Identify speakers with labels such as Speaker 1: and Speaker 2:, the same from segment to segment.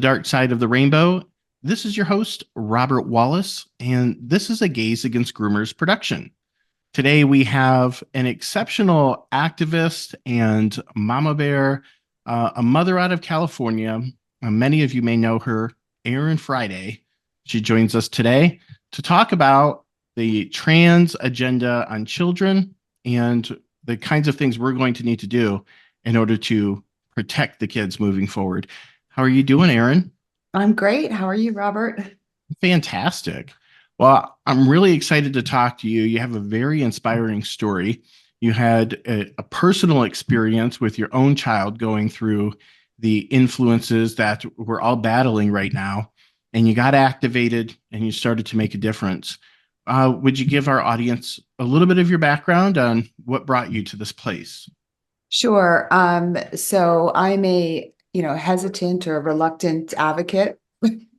Speaker 1: Dark Side of the Rainbow. This is your host, Robert Wallace, and this is a Gays Against Groomers production. Today we have an exceptional activist and mama bear, a mother out of California. Many of you may know her, Erin Friday. She joins us today to talk about the trans agenda on children and the kinds of things we're going to need to do in order to protect the kids moving forward. How are you doing, Erin?
Speaker 2: I'm great. How are you, Robert?
Speaker 1: Fantastic. Well, I'm really excited to talk to you. You have a very inspiring story. You had a personal experience with your own child going through the influences that we're all battling right now, and you got activated and you started to make a difference. Would you give our audience a little bit of your background on what brought you to this place?
Speaker 2: Sure. So I'm a, hesitant or reluctant advocate,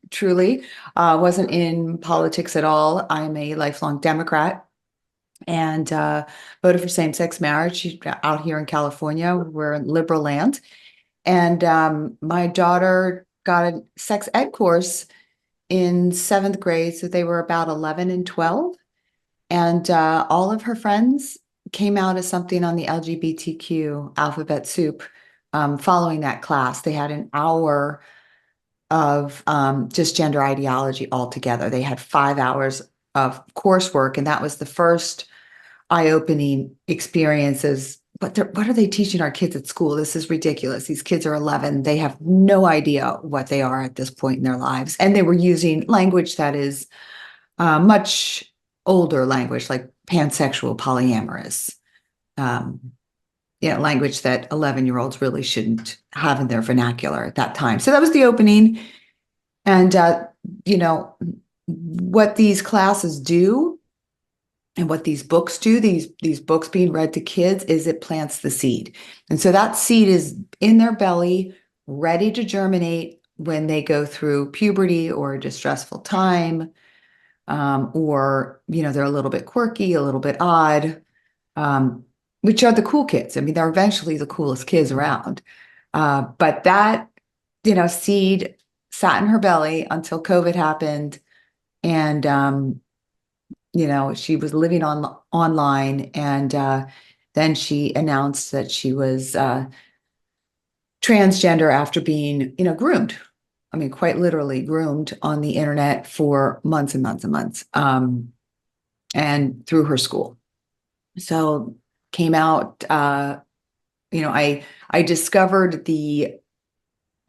Speaker 2: truly. Wasn't in politics at all. I'm a lifelong Democrat and voted for same-sex marriage out here in California. We're in liberal land. And my daughter got a sex ed course in seventh grade. So they were about 11 and 12. And all of her friends came out as something on the LGBTQ alphabet soup following that class. They had an hour of just gender ideology altogether. They had 5 hours of coursework, and that was the first eye-opening experiences. What are they teaching our kids at school? This is ridiculous. These kids are 11. They have no idea what they are at this point in their lives. And they were using language that is much older language, like pansexual, polyamorous, um, language that 11-year-olds really shouldn't have in their vernacular at that time. So that was the opening. And, what these classes do and what these books do, these books being read to kids, is it plants the seed. And so that seed is in their belly, ready to germinate when they go through puberty or a distressful time. Or, they're a little bit quirky, a little bit odd, which are the cool kids. I mean, they're eventually the coolest kids around. But that, seed sat in her belly until COVID happened. And, she was living online. And then she announced that she was transgender after being, groomed. I mean, quite literally groomed on the internet for months and months and months, and through her school. So came out, I discovered the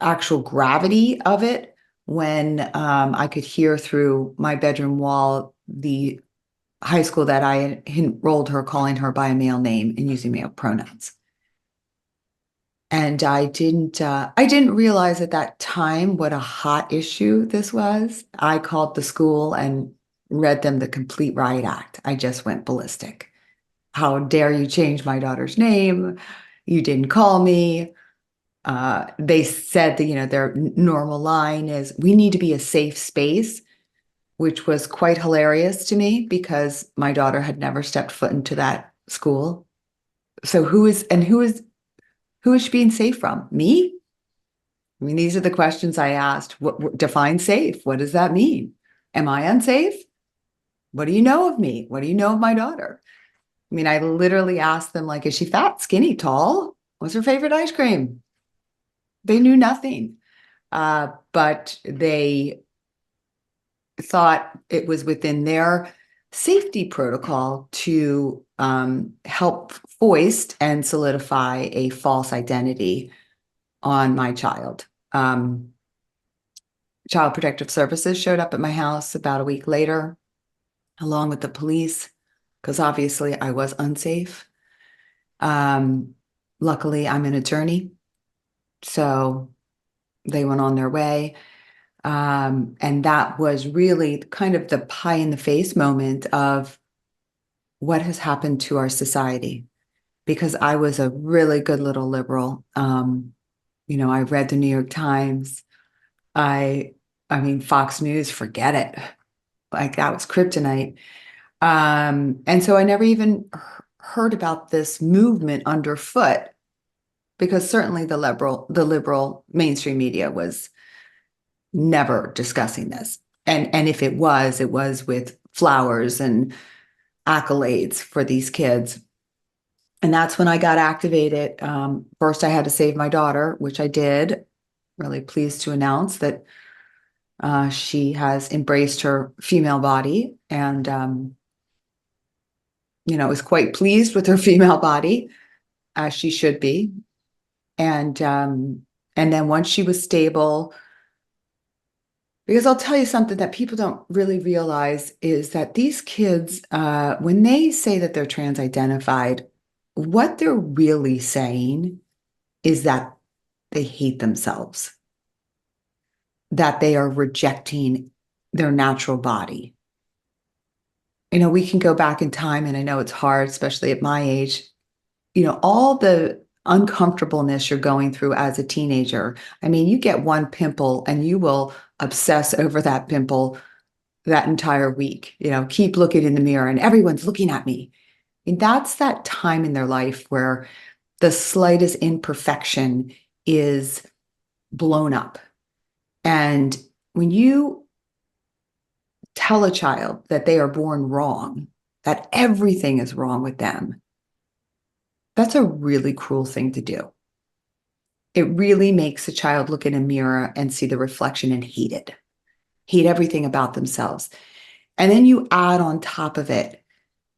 Speaker 2: actual gravity of it when I could hear through my bedroom wall the high school that I enrolled her calling her by a male name and using male pronouns. And I didn't realize at that time what a hot issue this was. I called the school and read them the complete riot act. I just went ballistic. How dare you change my daughter's name? You didn't call me. They said that, their normal line is, we need to be a safe space, which was quite hilarious to me because my daughter had never stepped foot into that school. So who is she being safe from? Me? I mean, these are the questions I asked. What define safe? What does that mean? Am I unsafe? What do you know of me? What do you know of my daughter? I mean, I literally asked them, like, is she fat, skinny, tall? What's her favorite ice cream? They knew nothing. But they thought it was within their safety protocol to help foist and solidify a false identity on my child. Child Protective Services showed up at my house about a week later, along with the police, because obviously I was unsafe. Luckily, I'm an attorney, so they went on their way. And that was really kind of the pie in the face moment of what has happened to our society, because I was a really good little liberal. I read the New York Times. I mean, Fox News, forget it. Like, that was kryptonite. And so I never even heard about this movement underfoot, because certainly the liberal mainstream media was never discussing this. And if it was with flowers and accolades for these kids. And that's when I got activated. First, I had to save my daughter, which I did. Really pleased to announce that she has embraced her female body and, is quite pleased with her female body, as she should be. And then once she was stable, because I'll tell you something that people don't really realize is that these kids, when they say that they're trans identified, what they're really saying is that they hate themselves, that they are rejecting their natural body. We can go back in time, and I know it's hard, especially at my age, all the uncomfortableness you're going through as a teenager. I mean, you get one pimple and you will obsess over that pimple that entire week, keep looking in the mirror and everyone's looking at me. And that's that time in their life where the slightest imperfection is blown up. And when you tell a child that they are born wrong, that everything is wrong with them, that's a really cruel thing to do. It really makes a child look in a mirror and see the reflection and hate everything about themselves. And then you add on top of it,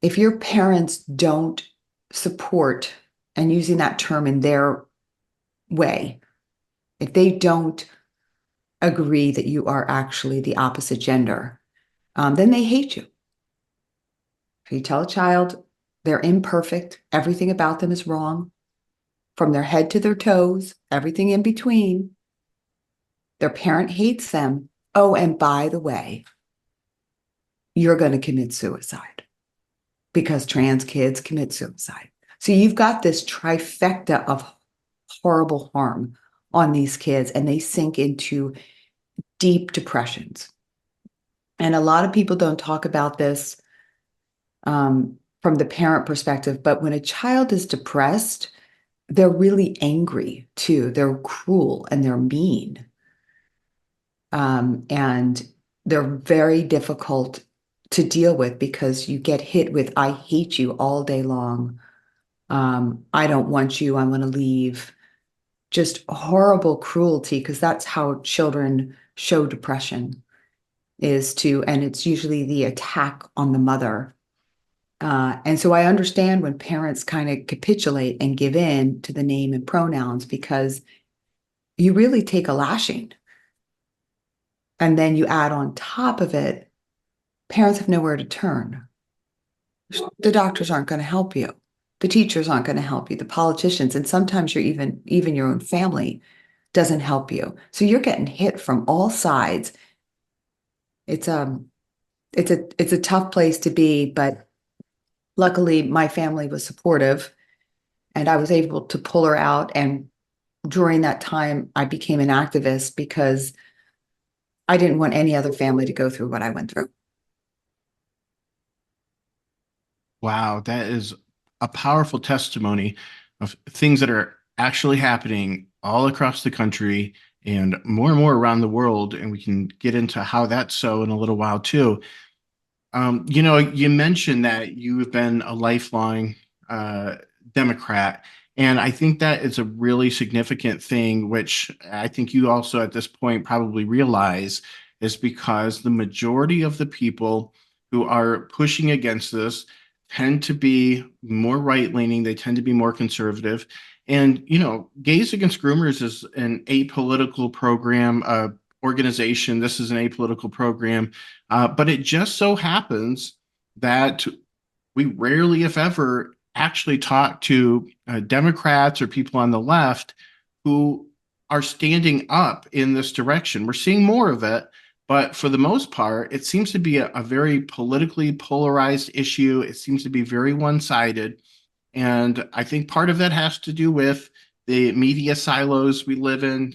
Speaker 2: if your parents don't support, and using that term in their way, if they don't agree that you are actually the opposite gender, then they hate you. If you tell a child they're imperfect, everything about them is wrong, from their head to their toes, everything in between, their parent hates them. Oh, and by the way, you're going to commit suicide because trans kids commit suicide. So you've got this trifecta of horrible harm on these kids, and they sink into deep depressions. And a lot of people don't talk about this from the parent perspective, but when a child is depressed, they're really angry too. They're cruel and they're mean. And they're very difficult to deal with because you get hit with, I hate you all day long. I don't want you. I'm going to leave. Just horrible cruelty, because that's how children show depression and it's usually the attack on the mother. And so I understand when parents kind of capitulate and give in to the name and pronouns, because you really take a lashing. And then you add on top of it, parents have nowhere to turn. The doctors aren't going to help you. The teachers aren't going to help you. The politicians, and sometimes you're even your own family doesn't help you. So you're getting hit from all sides. It's a tough place to be, but luckily my family was supportive and I was able to pull her out. And during that time, I became an activist because I didn't want any other family to go through what I went through.
Speaker 1: Wow, that is a powerful testimony of things that are actually happening all across the country and more around the world. And we can get into how that's so in a little while too. You mentioned that you've been a lifelong Democrat, and I think that is a really significant thing, which I think you also at this point probably realize is because the majority of the people who are pushing against this tend to be more right-leaning, they tend to be more conservative. And, Gays Against Groomers is an apolitical program, organization. This is an apolitical program, but it just so happens that we rarely, if ever, actually talk to Democrats or people on the left who are standing up in this direction. We're seeing more of it, but for the most part, it seems to be a very politically polarized issue. It seems to be very one-sided. And I think part of that has to do with the media silos we live in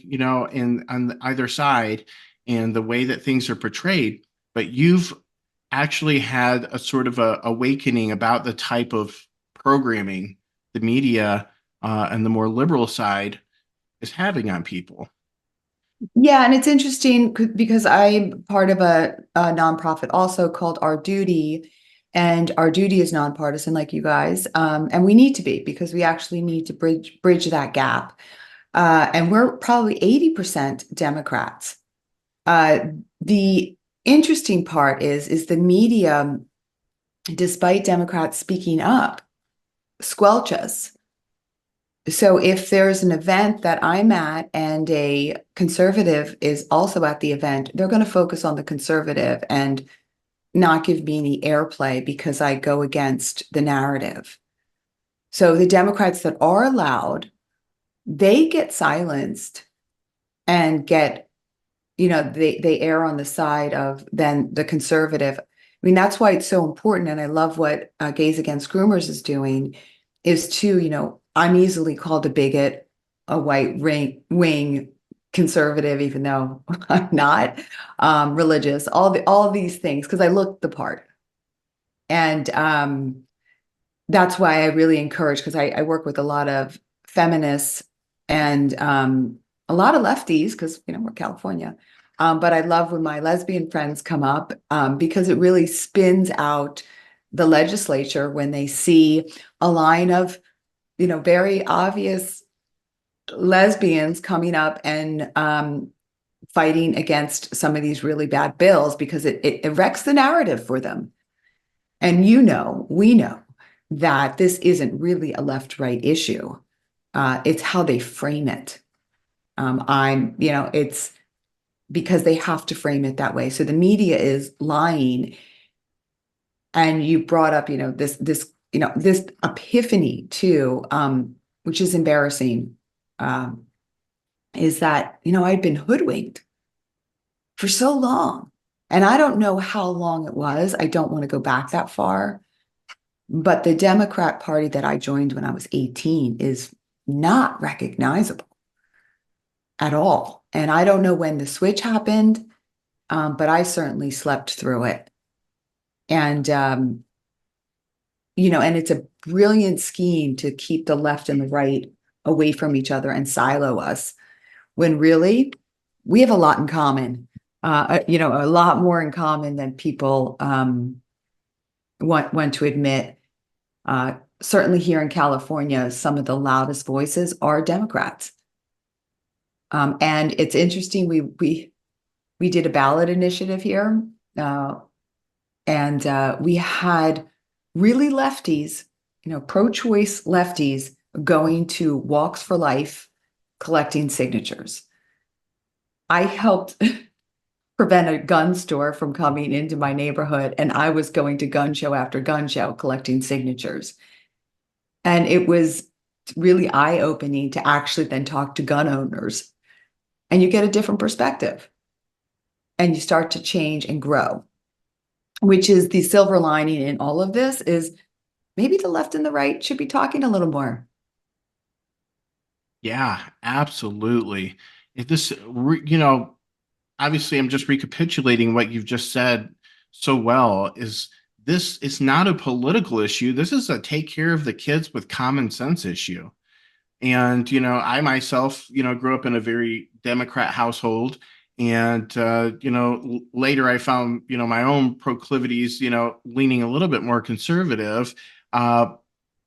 Speaker 1: on either side and the way that things are portrayed. But you've actually had a sort of a awakening about the type of programming the media and the more liberal side is having on people.
Speaker 2: Yeah, and it's interesting because I'm part of a nonprofit also called Our Duty, and Our Duty is nonpartisan, like you guys, and we need to be because we actually need to bridge that gap. And we're probably 80% Democrats. Uh, the interesting part is the media, despite Democrats speaking up, squelch us. So if there's an event that I'm at and a conservative is also at the event, they're going to focus on the conservative and not give me any airplay because I go against the narrative. So the Democrats that are loud, they get silenced and get, they err on the side of then the conservative. I mean, that's why it's so important. And I love what Gays Against Groomers is doing is to, I'm easily called a bigot, a white wing conservative, even though I'm not religious, all these things, because I look the part. And that's why I really encourage, because I work with a lot of feminists and a lot of lefties, because we're California. But I love when my lesbian friends come up because it really spins out the legislature when they see a line of, very obvious lesbians coming up and fighting against some of these really bad bills because it wrecks the narrative for them. And we know that this isn't really a left-right issue. It's how they frame it. It's because they have to frame it that way. So the media is lying. And you brought up, this epiphany too, which is embarrassing, um, is that, I'd been hoodwinked for so long. And I don't know how long it was. I don't want to go back that far. But the Democrat Party that I joined when I was 18 is not recognizable at all. And I don't know when the switch happened, but I certainly slept through it. And, and it's a brilliant scheme to keep the left and the right away from each other and silo us when really we have a lot in common. A lot more in common than people want to admit. Certainly here in California, some of the loudest voices are Democrats. And it's interesting, we did a ballot initiative here, and we had really lefties, pro-choice lefties going to walks for life, collecting signatures. I helped prevent a gun store from coming into my neighborhood, and I was going to gun show after gun show collecting signatures. And it was really eye-opening to actually then talk to gun owners, and you get a different perspective and you start to change and grow, which is the silver lining in all of this is maybe the left and the right should be talking a little more.
Speaker 1: Yeah, absolutely. If this, obviously, I'm just recapitulating what you've just said so well. Is this is not a political issue. This is a take care of the kids with common sense issue. And, I myself, grew up in a very Democrat household. And, later I found, my own proclivities, leaning a little bit more conservative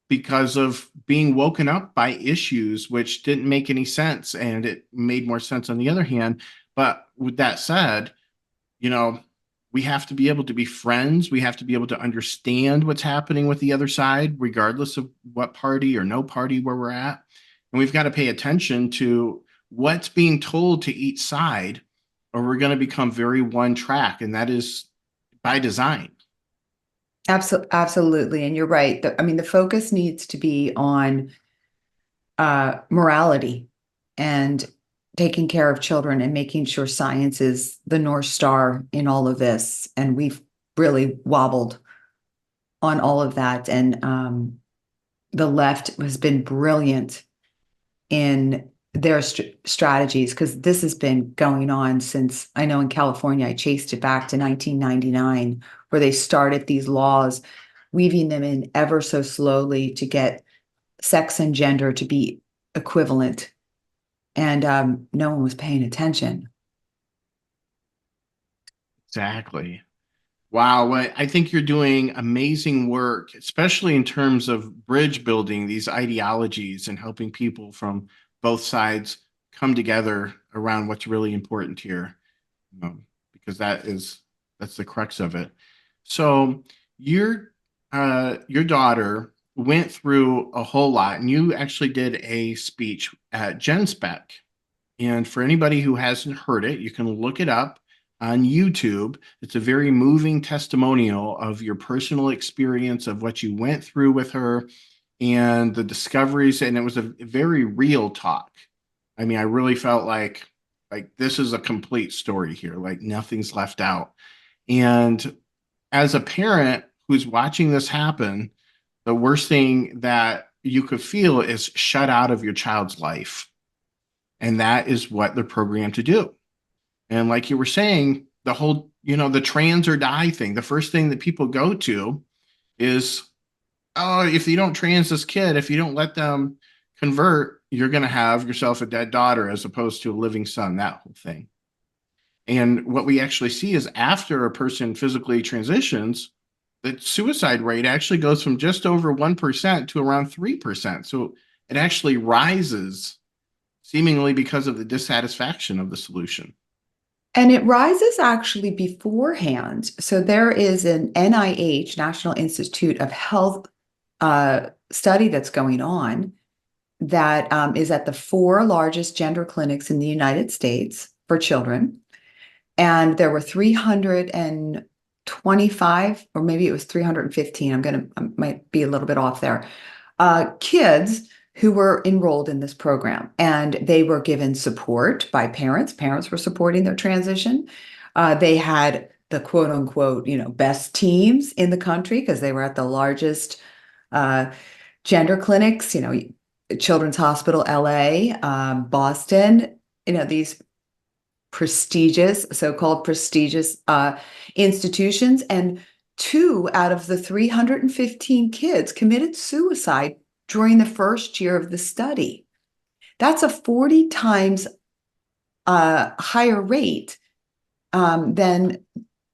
Speaker 1: because of being woken up by issues which didn't make any sense. And it made more sense on the other hand. But with that said, you know, we have to be able to be friends. We have to be able to understand what's happening with the other side, regardless of what party or no party where we're at. And we've got to pay attention to what's being told to each side, or we're going to become very one track. And that is by design.
Speaker 2: Absolutely. And you're right. The focus needs to be on morality and taking care of children and making sure science is the North Star in all of this. And we've really wobbled on all of that. And the left has been brilliant in their strategies because this has been going on since I know in California, I chased it back to 1999, where they started these laws, weaving them in ever so slowly to get sex and gender to be equivalent and no one was paying attention.
Speaker 1: Exactly. Wow. Well, I think you're doing amazing work, especially in terms of bridge building these ideologies and helping people from both sides come together around what's really important here, because that's the crux of it. So your daughter went through a whole lot, and you actually did a speech at GenSpec. And for anybody who hasn't heard it, you can look it up on YouTube. It's a very moving testimonial of your personal experience of what you went through with her and the discoveries. And it was a very real talk. I mean, I really felt like this is a complete story here, like nothing's left out. And as a parent who's watching this happen, the worst thing that you could feel is shut out of your child's life. And that is what they're programmed to do. And like you were saying, the whole, the trans or die thing, the first thing that people go to is, oh, if you don't trans this kid, if you don't let them convert, you're going to have yourself a dead daughter as opposed to a living son, that whole thing. And what we actually see is after a person physically transitions, the suicide rate actually goes from just over 1% to around 3%. So it actually rises seemingly because of the dissatisfaction of the solution.
Speaker 2: And it rises actually beforehand. So there is an NIH, National Institute of Health, study that's going on that is at the four largest gender clinics in the United States for children. And there were 325, or maybe it was 315. I might be a little bit off there. Kids who were enrolled in this program, and they were given support by parents. Parents were supporting their transition. They had the quote unquote, best teams in the country because they were at the largest gender clinics, Children's Hospital LA, Boston, these prestigious, so-called prestigious institutions. And 2 out of the 315 kids committed suicide during the first year of the study. That's a 40 times higher rate than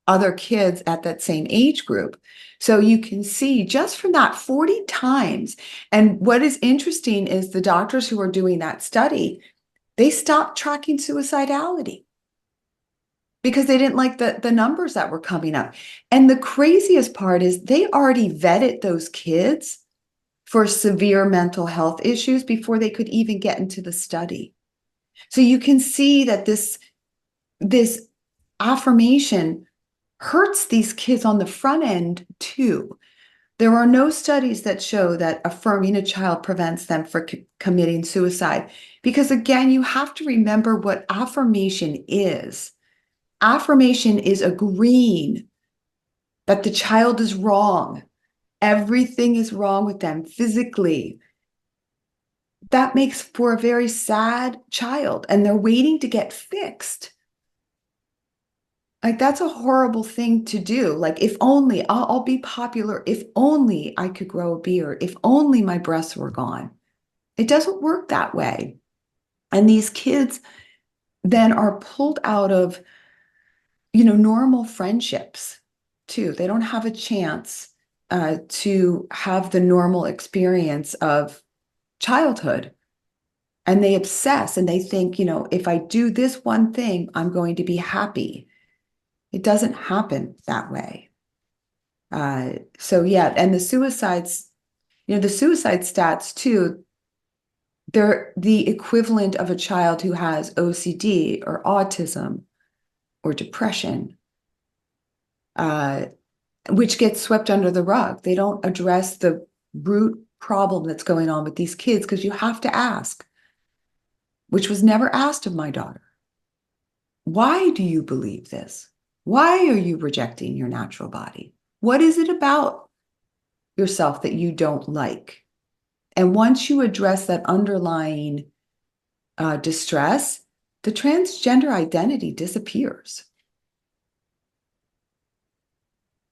Speaker 2: other kids at that same age group. So you can see just from that 40 times. And what is interesting is the doctors who are doing that study, they stopped tracking suicidality because they didn't like the numbers that were coming up. And the craziest part is they already vetted those kids for severe mental health issues before they could even get into the study. So you can see that this affirmation hurts these kids on the front end too. There are no studies that show that affirming a child prevents them from committing suicide. Because again, you have to remember what affirmation is. Affirmation is agreeing that the child is wrong. Everything is wrong with them physically. That makes for a very sad child, and they're waiting to get fixed. Like, that's a horrible thing to do. Like, if only I'll be popular, if only I could grow a beard, if only my breasts were gone. It doesn't work that way. And these kids then are pulled out of, normal friendships too. They don't have a chance to have the normal experience of childhood. And they obsess and they think, if I do this one thing, I'm going to be happy. It doesn't happen that way. So yeah, and the suicides, the suicide stats too, they're the equivalent of a child who has OCD or autism or depression, which gets swept under the rug. They don't address the root problem that's going on with these kids because you have to ask, which was never asked of my daughter. Why do you believe this? Why are you rejecting your natural body? What is it about yourself that you don't like? And once you address that underlying distress, the transgender identity disappears.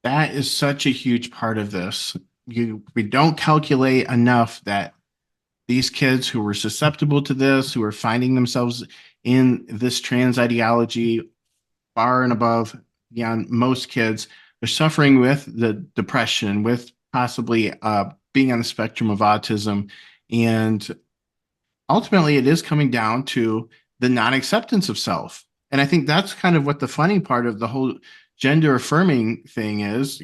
Speaker 1: That is such a huge part of this. We don't calculate enough that these kids who were susceptible to this, who are finding themselves in this trans ideology far and above beyond most kids, are suffering with the depression, with possibly being on the spectrum of autism. And ultimately, it is coming down to the non acceptance of self. And I think that's kind of what the funny part of the whole gender affirming thing is,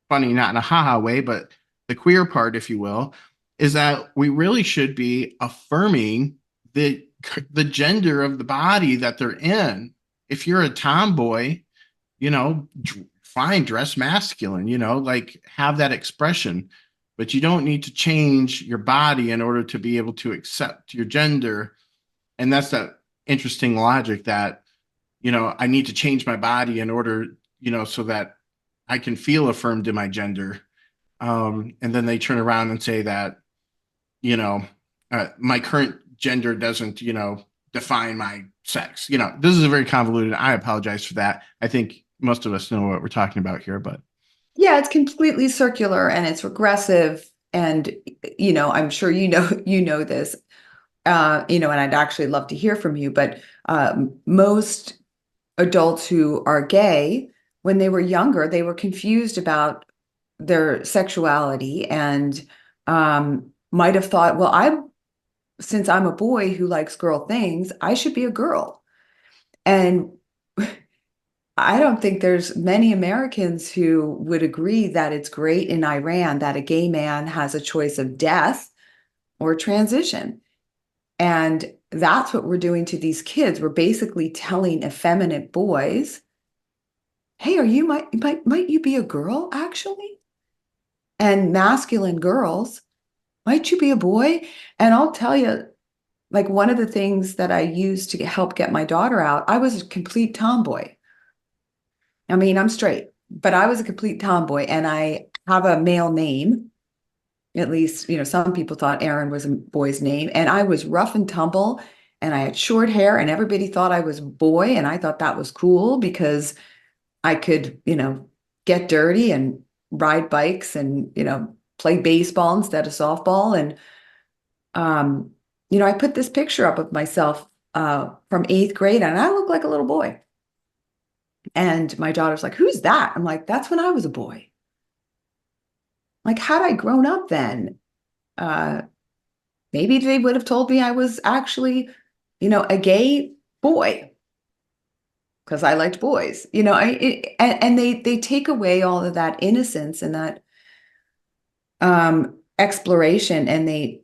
Speaker 1: funny, not in a haha way, but the queer part, if you will, is that we really should be affirming the the gender of the body that they're in. If you're a tomboy, fine, dress masculine, like have that expression, but you don't need to change your body in order to be able to accept your gender. And that's that interesting logic that, I need to change my body in order, so that I can feel affirmed in my gender. And then they turn around and say that, you know, my current gender doesn't, define my sex. This is a very convoluted. I apologize for that. I think most of us know what we're talking about here, but
Speaker 2: Yeah, it's completely circular and it's regressive. And, I'm sure you know this, and I'd actually love to hear from you, but most adults who are gay, when they were younger, they were confused about their sexuality and might have thought, well, since I'm a boy who likes girl things, I should be a girl. And I don't think there's many Americans who would agree that it's great in Iran that a gay man has a choice of death or transition. And that's what we're doing to these kids. We're basically telling effeminate boys, hey, might you be a girl actually? And masculine girls, might you be a boy? And I'll tell you, like one of the things that I used to help get my daughter out, I was a complete tomboy. I mean, I'm straight, but I was a complete tomboy and I have a male name. At least, some people thought Erin was a boy's name. And I was rough and tumble and I had short hair and everybody thought I was a boy. And I thought that was cool because I could, get dirty and ride bikes and, play baseball instead of softball. And, I put this picture up of myself from eighth grade and I look like a little boy. And my daughter's like, who's that? I'm like, that's when I was a boy. Like, had I grown up then, uh, maybe they would have told me I was actually, a gay boy because I liked boys. And they take away all of that innocence and that exploration, and they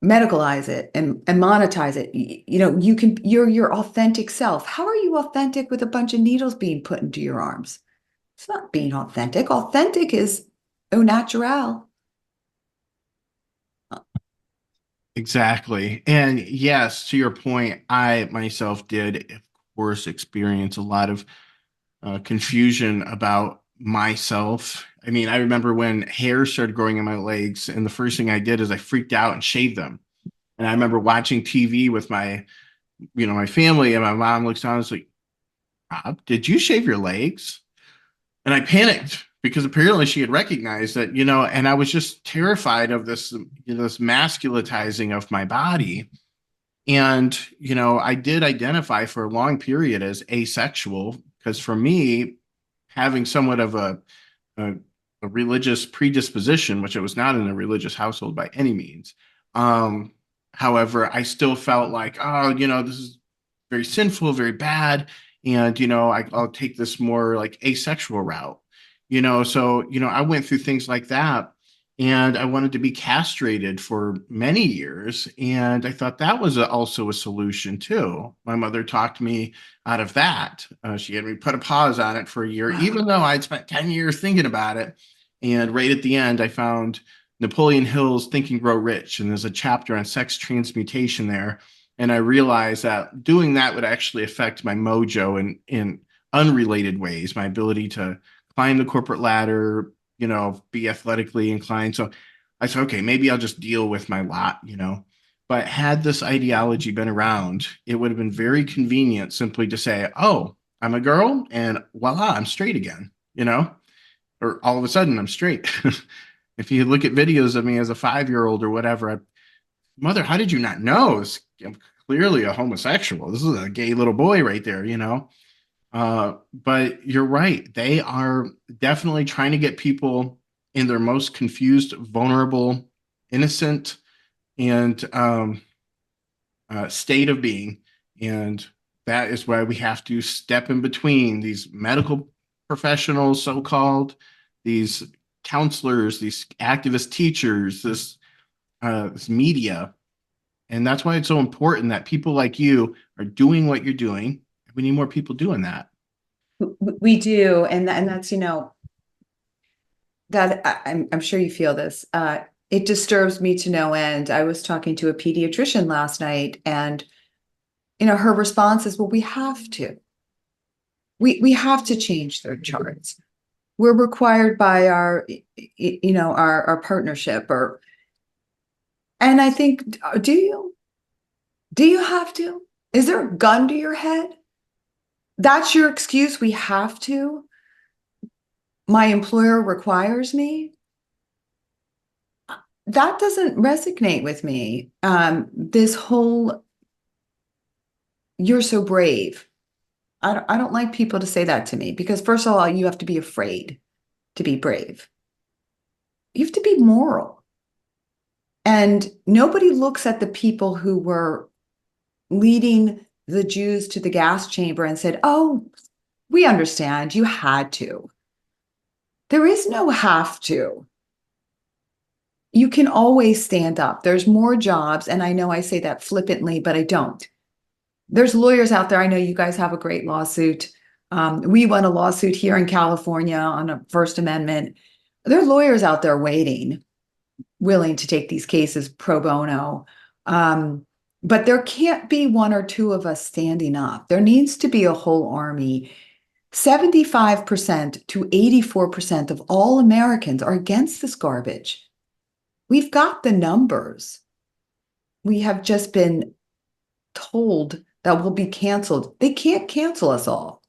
Speaker 2: medicalize it and monetize it. You're your authentic self. How are you authentic with a bunch of needles being put into your arms? It's not being authentic. Authentic is au naturel.
Speaker 1: exactly. And yes, to your point, I myself did, of course, experience a lot of confusion about myself. I mean, I remember when hair started growing in my legs, and the first thing I did is I freaked out and shaved them. And I remember watching TV with my family, and my mom looks down and is like, Rob, did you shave your legs? And I panicked because apparently she had recognized that, and I was just terrified of this masculizing of my body. And, I did identify for a long period as asexual because for me, having somewhat of a, a religious predisposition, which I was not in a religious household by any means. Um, However, I still felt like, oh, this is very sinful, very bad. And, I'll take this more like asexual route, so, I went through things like that. And I wanted to be castrated for many years. And I thought that was also a solution too. My mother talked me out of that. She had me put a pause on it for a year, even though I'd spent 10 years thinking about it. And right at the end, I found Napoleon Hill's Think and Grow Rich. And there's a chapter on sex transmutation there. And I realized that doing that would actually affect my mojo in unrelated ways, my ability to climb the corporate ladder, be athletically inclined. So I said, okay, maybe I'll just deal with my lot. But had this ideology been around, it would have been very convenient simply to say, oh, I'm a girl and voila, I'm straight again, or all of a sudden I'm straight. If you look at videos of me as a 5-year-old or whatever, Mother, how did you not know? It's clearly a homosexual. This is a gay little boy right there, you know? But you're right. They are definitely trying to get people in their most confused, vulnerable, innocent, and state of being. And that is why we have to step in between these medical professionals, so called, these counselors, these activist teachers, this media. And that's why it's so important that people like you are doing what you're doing. We need more people doing that.
Speaker 2: We do, and that's, that I'm sure you feel this. It disturbs me to no end. I was talking to a pediatrician last night, and her response is, "Well, we have to. We have to change their charts. We're required by our partnership." And I think, do you? Do you have to? Is there a gun to your head? That's your excuse. We have to. My employer requires me. That doesn't resonate with me. This whole, you're so brave. I don't like people to say that to me, because first of all, you have to be afraid to be brave. You have to be moral. And nobody looks at the people who were leading the Jews to the gas chamber and said, "Oh, we understand, you had to." There is no have to. You can always stand up. There's more jobs. And I know I say that flippantly, but I don't. There's lawyers out there. I know you guys have a great lawsuit. We won a lawsuit here in California on a First Amendment. There are lawyers out there waiting, willing to take these cases pro bono. But there can't be one or two of us standing up. There needs to be a whole army. 75% to 84% of all Americans are against this garbage. We've got the numbers. We have just been told that we'll be canceled. They can't cancel us all.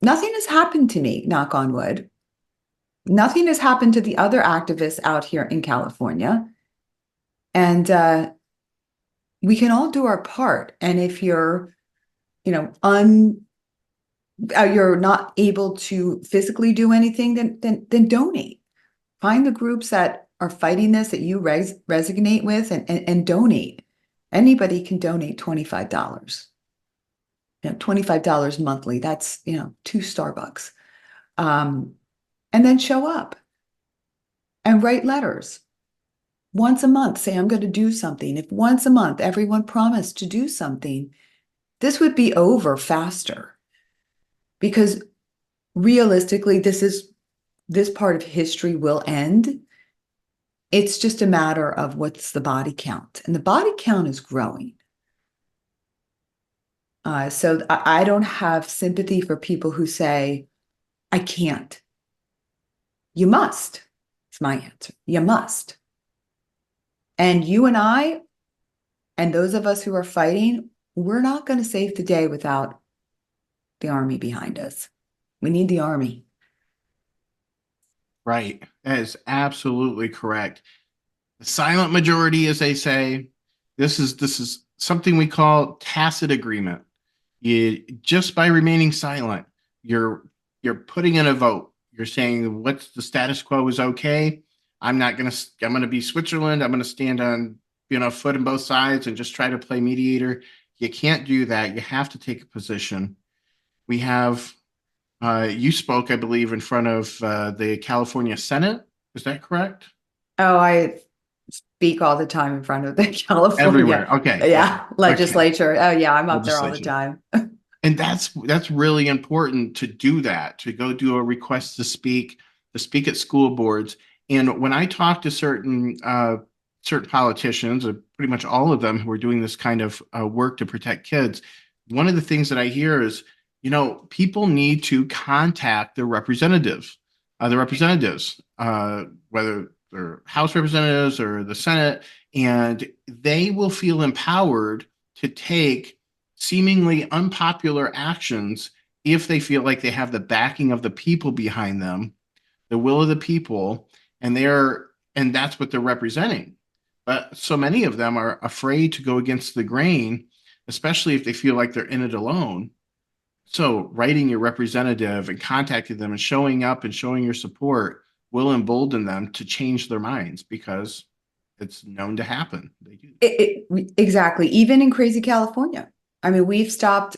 Speaker 2: Nothing has happened to me, knock on wood. Nothing has happened to the other activists out here in California. And we can all do our part. And if you're, you're not able to physically do anything, then donate. Find the groups that are fighting this that you resonate with, and donate. Anybody can donate $25. $25 monthly. That's, 2 Starbucks. And then show up and write letters. Once a month, say, "I'm going to do something." If once a month everyone promised to do something, this would be over faster. Because realistically, this part of history will end. It's just a matter of what's the body count. And the body count is growing. So I don't have sympathy for people who say, "I can't." You must. It's my answer. You must. And you and I, and those of us who are fighting, we're not going to save the day without the army behind us. We need the army.
Speaker 1: Right. That is absolutely correct. The silent majority, as they say, this is something we call tacit agreement. Just by remaining silent, you're putting in a vote. You're saying what's the status quo is okay. I'm gonna be Switzerland. I'm gonna stand on foot on both sides and just try to play mediator. You can't do that. You have to take a position. We have you spoke, I believe, in front of the California Senate. Is that correct?
Speaker 2: Oh, I speak all the time in front of the California,
Speaker 1: Everywhere. Okay. Yeah.
Speaker 2: legislature.
Speaker 1: Okay.
Speaker 2: Oh yeah, I'm up there all the
Speaker 1: Legislature.
Speaker 2: time.
Speaker 1: And that's really important to do that, to go do a request to speak at school boards. And when I talk to certain politicians, or pretty much all of them who are doing this kind of work to protect kids, one of the things that I hear is, people need to contact their representatives, whether they're House representatives or the Senate, and they will feel empowered to take seemingly unpopular actions if they feel like they have the backing of the people behind them, the will of the people, and that's what they're representing. But so many of them are afraid to go against the grain, especially if they feel like they're in it alone. So writing your representative and contacting them and showing up and showing your support will embolden them to change their minds because it's known to happen. They do.
Speaker 2: Exactly. Even in crazy California. I mean, we've stopped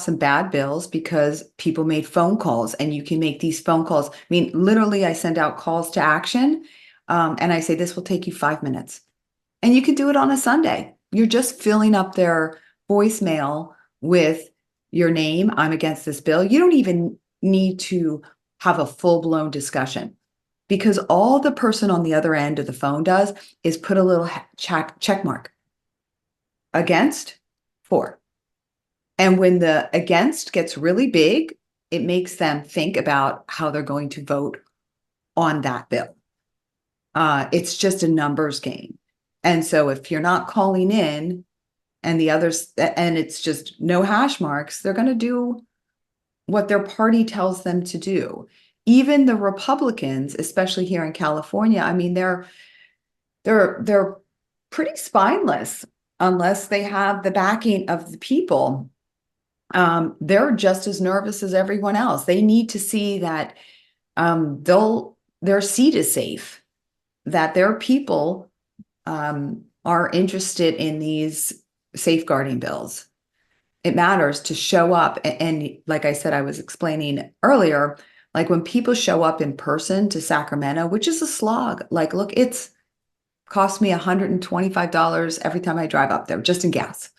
Speaker 2: some bad bills because people made phone calls, and you can make these phone calls. I mean, literally, I send out calls to action, and I say, this will take you 5 minutes. And you can do it on a Sunday. You're just filling up their voicemail with your name. I'm against this bill. You don't even need to have a full-blown discussion, because all the person on the other end of the phone does is put a little check mark. Against, for. And when the against gets really big, it makes them think about how they're going to vote on that bill. It's just a numbers game. And so if you're not calling in and the others, and it's just no hash marks, they're going to do what their party tells them to do. Even the Republicans, especially here in California, I mean, they're pretty spineless unless they have the backing of the people. They're just as nervous as everyone else. They need to see that their seat is safe, that their people are interested in these safeguarding bills. It matters to show up. And like I said, I was explaining earlier, like when people show up in person to Sacramento, which is a slog, like, look, it's cost me $125 every time I drive up there, just in gas.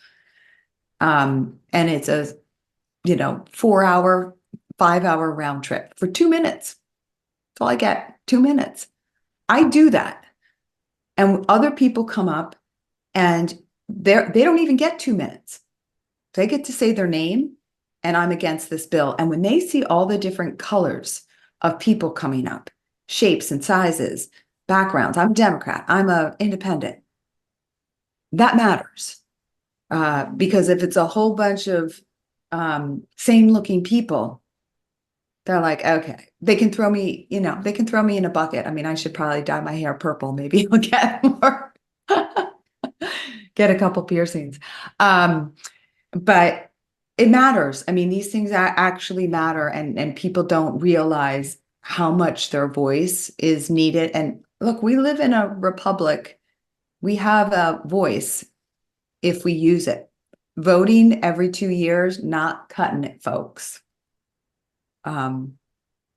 Speaker 2: And it's a 4-hour, 5-hour round trip for 2 minutes. That's all I get, 2 minutes. I do that. And other people come up and they don't even get 2 minutes. They get to say their name and I'm against this bill. And when they see all the different colors of people coming up, shapes and sizes, backgrounds, I'm a Democrat, I'm an independent, that matters. Because if it's a whole bunch of same looking people, they're like, okay, they can throw me in a bucket. I mean, I should probably dye my hair purple. Maybe I'll get more, get a couple piercings. But it matters. I mean, these things actually matter, and people don't realize how much their voice is needed. And look, we live in a republic. We have a voice if we use it. Voting every 2 years, not cutting it, folks.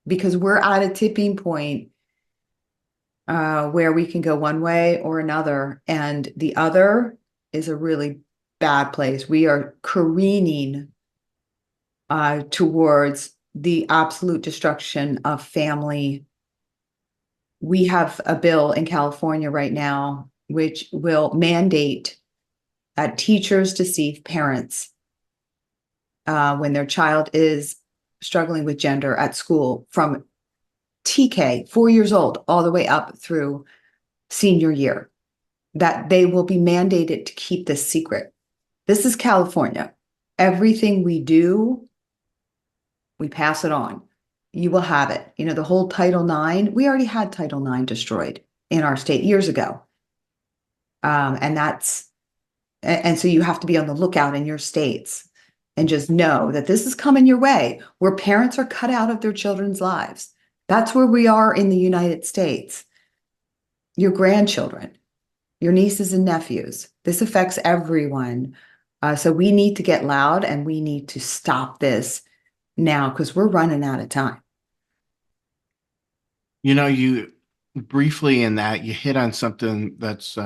Speaker 2: Because we're at a tipping point where we can go one way or another, and the other is a really bad place. We are careening towards the absolute destruction of family. We have a bill in California right now which will mandate teachers deceive parents when their child is struggling with gender at school from TK, 4 years old, all the way up through senior year, that they will be mandated to keep this secret. This is California. Everything we do, we pass it on. You will have it. The whole Title IX, we already had Title IX destroyed in our state years ago. And so you have to be on the lookout in your states and just know that this is coming your way, where parents are cut out of their children's lives. That's where we are in the United States. Your grandchildren, your nieces and nephews, this affects everyone. So we need to get loud, and we need to stop this now, because we're running out of time.
Speaker 1: You briefly in that you hit on something that's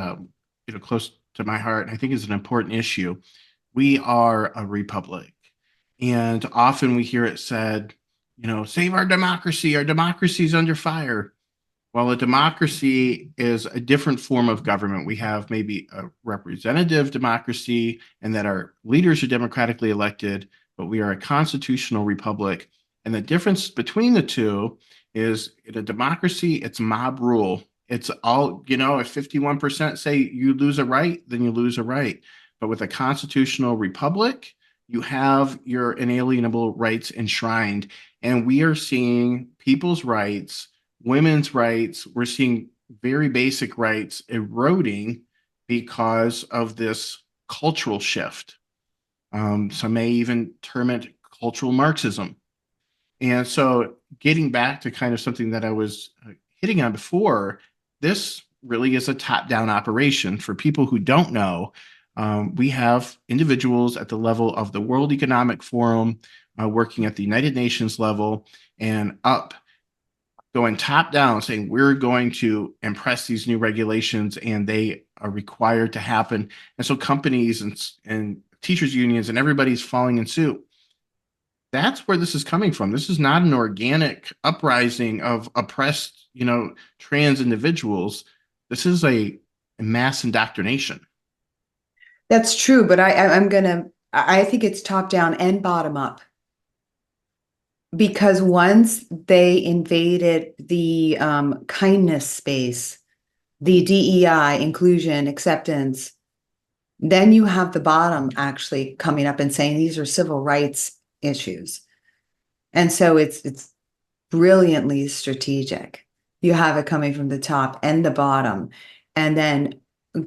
Speaker 1: close to my heart, and I think is an important issue. We are a republic, and often we hear it said, save our democracy. Our democracy is under fire. Well, a democracy is a different form of government. We have maybe a representative democracy, and that our leaders are democratically elected, but we are a constitutional republic. And the difference between the two is, in a democracy, it's mob rule. It's all, if 51% say you lose a right, then you lose a right. But with a constitutional republic, you have your inalienable rights enshrined. And we are seeing people's rights, women's rights, we're seeing very basic rights eroding because of this cultural shift. Some may even term it cultural Marxism. And so, getting back to kind of something that I was hitting on before, this really is a top down operation. For people who don't know, we have individuals at the level of the World Economic Forum, working at the United Nations level, and up, going top down, saying we're going to impress these new regulations and they are required to happen. And so, companies and teachers' unions and everybody's falling in suit. That's where this is coming from. This is not an organic uprising of oppressed, trans individuals. This is a mass indoctrination.
Speaker 2: That's true, but I think it's top down and bottom up. Because once they invaded the kindness space, the DEI, inclusion, acceptance, then you have the bottom actually coming up and saying these are civil rights issues. And so it's brilliantly strategic. You have it coming from the top and the bottom, and then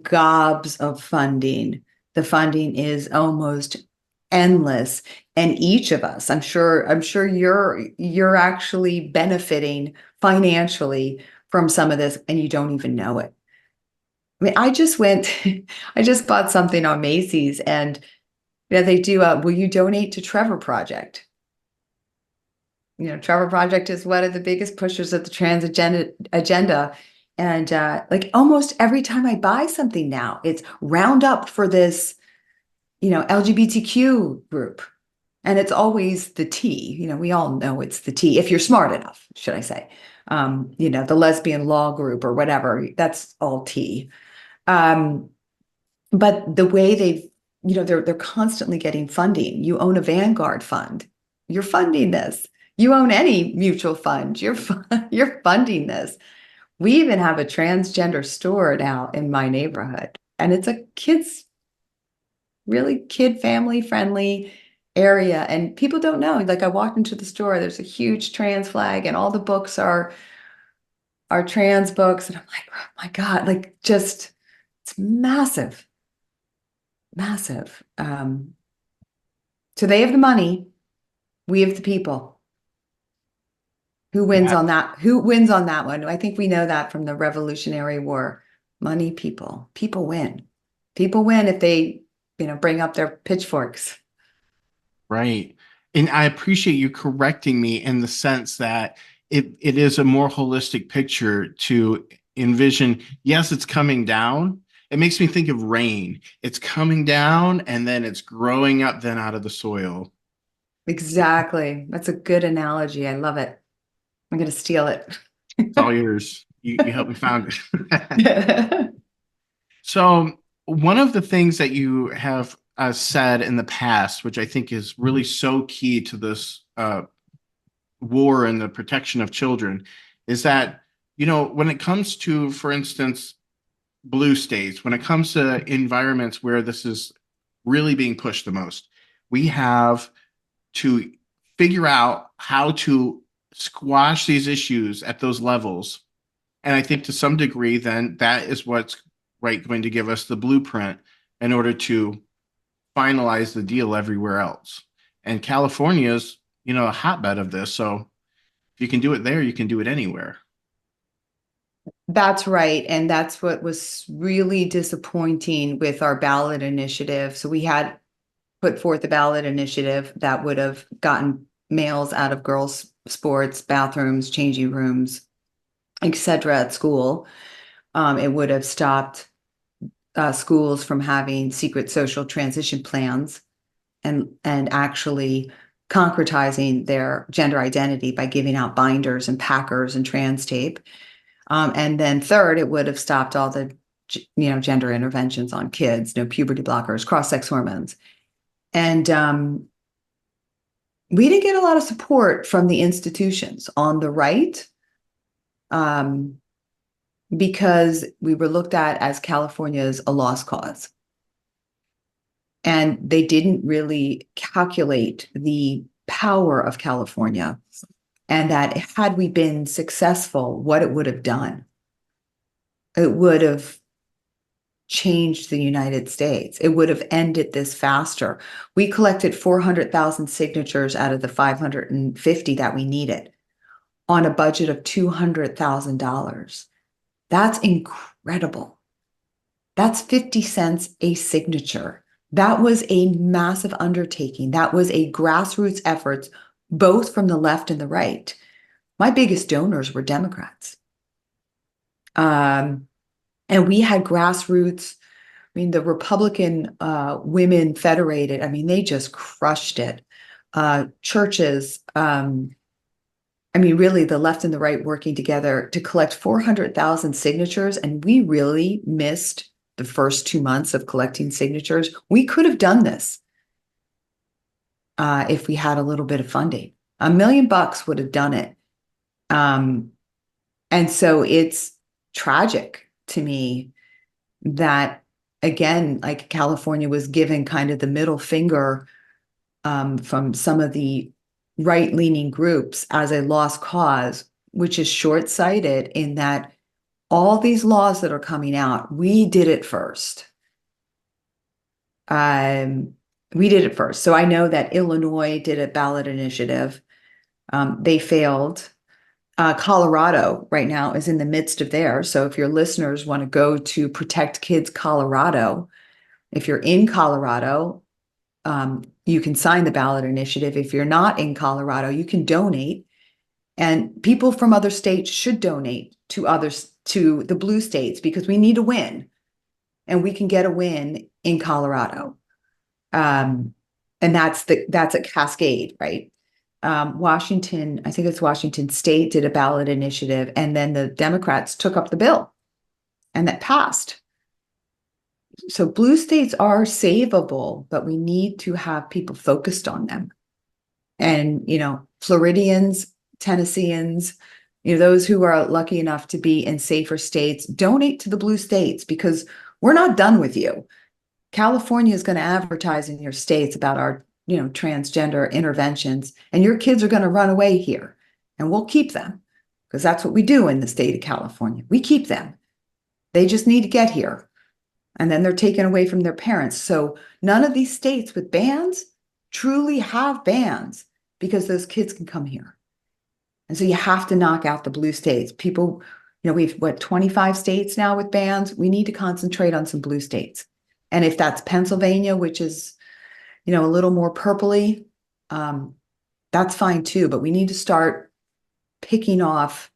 Speaker 2: gobs of funding. The funding is almost endless. And each of us, I'm sure you're actually benefiting financially from some of this, and you don't even know it. I mean, I just bought something on Macy's, and they do will you donate to Trevor Project? Trevor Project is one of the biggest pushers of the trans agenda. And like almost every time I buy something now, it's round up for this, LGBTQ group. And it's always the T, we all know it's the T, if you're smart enough, should I say. The lesbian law group or whatever, that's all T. But the way they're constantly getting funding. You own a Vanguard fund, you're funding this. You own any mutual fund, you're funding this. We even have a transgender store now in my neighborhood, and it's a really kid family friendly area. And people don't know. Like, I walked into the store, there's a huge trans flag, and all the books are trans books. And I'm like, oh my God, like, just, it's massive, massive. So they have the money, we have the people. Who wins
Speaker 1: Yeah,
Speaker 2: on that? Who wins on that one? I think we know that from the Revolutionary War. Money, people. People win. People win if they, bring up their pitchforks.
Speaker 1: right. And I appreciate you correcting me in the sense that it is a more holistic picture to envision. Yes, it's coming down. It makes me think of rain. It's coming down and then it's growing up then out of the soil.
Speaker 2: Exactly. That's a good analogy. I love it. I'm going to steal it.
Speaker 1: It's all yours. You helped me found it. So, one of the things that you have said in the past, which I think is really so key to this war and the protection of children, is that, when it comes to, for instance, blue states, when it comes to environments where this is really being pushed the most, we have to figure out how to squash these issues at those levels. And I think to some degree, then that is what's going to give us the blueprint in order to finalize the deal everywhere else. And California is, a hotbed of this. So if you can do it there, you can do it anywhere.
Speaker 2: That's right. And that's what was really disappointing with our ballot initiative. So we had put forth a ballot initiative that would have gotten males out of girls' sports, bathrooms, changing rooms, etc. at school. It would have stopped schools from having secret social transition plans and actually concretizing their gender identity by giving out binders and packers and trans tape. And then third, it would have stopped all the gender interventions on kids, no puberty blockers, cross-sex hormones. And we didn't get a lot of support from the institutions on the right, because we were looked at as California's a lost cause. And they didn't really calculate the power of California, and that had we been successful, what it would have done. It would have changed the United States. It would have ended this faster. We collected 400,000 signatures out of the 550 that we needed on a budget of $200,000. That's incredible. That's 50 cents a signature. That was a massive undertaking. That was a grassroots effort, both from the left and the right. My biggest donors were Democrats. And we had grassroots. I mean, the Republican Women Federated, I mean, they just crushed it. Churches, I mean, really, the left and the right working together to collect 400,000 signatures. And we really missed the first 2 months of collecting signatures. We could have done this if we had a little bit of funding. $1 million would have done it. And so it's tragic to me that, again, like California was given kind of the middle finger from some of the right-leaning groups as a lost cause, which is short-sighted in that all these laws that are coming out, we did it first. We did it first. So I know that Illinois did a ballot initiative. They failed. Colorado right now is in the midst of theirs. So if your listeners want to go to Protect Kids Colorado, if you're in Colorado, you can sign the ballot initiative. If you're not in Colorado, you can donate. And people from other states should donate to others, to the blue states, because we need a win. And we can get a win in Colorado. And that's a cascade, right? Washington, I think it's Washington State, did a ballot initiative, and then the Democrats took up the bill, and that passed. So blue states are savable, but we need to have people focused on them. And, Floridians, Tennesseans, those who are lucky enough to be in safer states, donate to the blue states, because we're not done with you. California is going to advertise in your states about our transgender interventions, and your kids are going to run away here, and we'll keep them, because that's what we do in the state of California. We keep them. They just need to get here, and then they're taken away from their parents. So none of these states with bans truly have bans, because those kids can come here. And so you have to knock out the blue states. People, we've 25 states now with bans. We need to concentrate on some blue states. And if that's Pennsylvania, which is a little more purpley, that's fine too. But we need to start picking off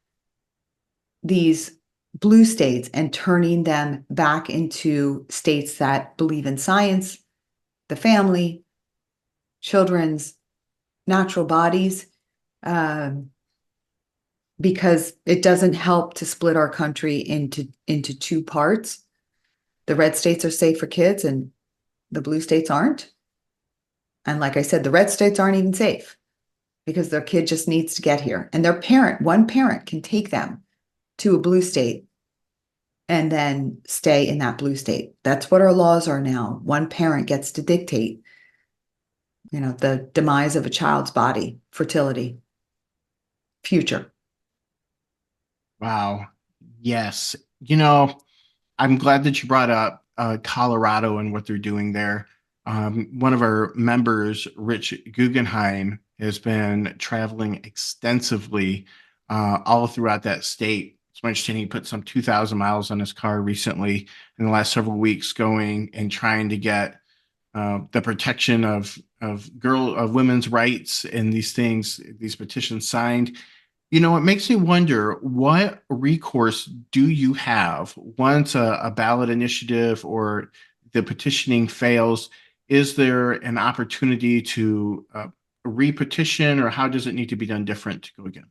Speaker 2: these blue states and turning them back into states that believe in science, the family, children's natural bodies, because it doesn't help to split our country into two parts. The red states are safe for kids and the blue states aren't. And like I said, the red states aren't even safe, because their kid just needs to get here. And one parent can take them to a blue state and then stay in that blue state. That's what our laws are now. One parent gets to dictate, the demise of a child's body, fertility, future.
Speaker 1: Wow. Yes. I'm glad that you brought up Colorado and what they're doing there. One of our members, Rich Guggenheim, has been traveling extensively all throughout that state. It's my understanding he put some 2,000 miles on his car recently in the last several weeks, going and trying to get the protection of women's rights and these petitions signed. It makes me wonder, what recourse do you have once a ballot initiative or the petitioning fails? Is there an opportunity to re-petition, or how does it need to be done different to go again?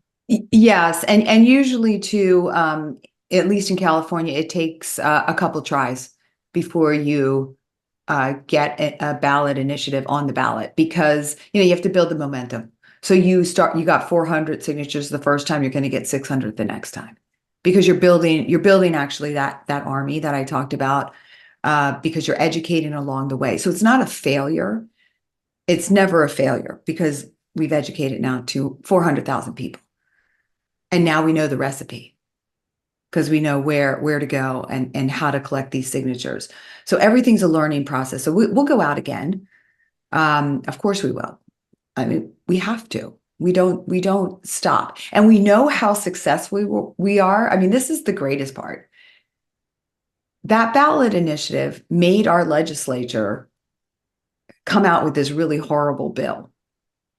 Speaker 2: Yes, and usually too, at least in California, it takes a couple tries before you get a ballot initiative on the ballot, because you have to build the momentum. So you got 400 signatures the first time, you're going to get 600 the next time, because you're building actually that army that I talked about, because you're educating along the way. So it's not a failure. It's never a failure, because we've educated now to 400,000 people. And now we know the recipe. because we know where to go and how to collect these signatures. So everything's a learning process. So we'll go out again. Of course we will. I mean, we have to. We don't stop. And we know how successful we are. I mean, this is the greatest part. That ballot initiative made our legislature come out with this really horrible bill.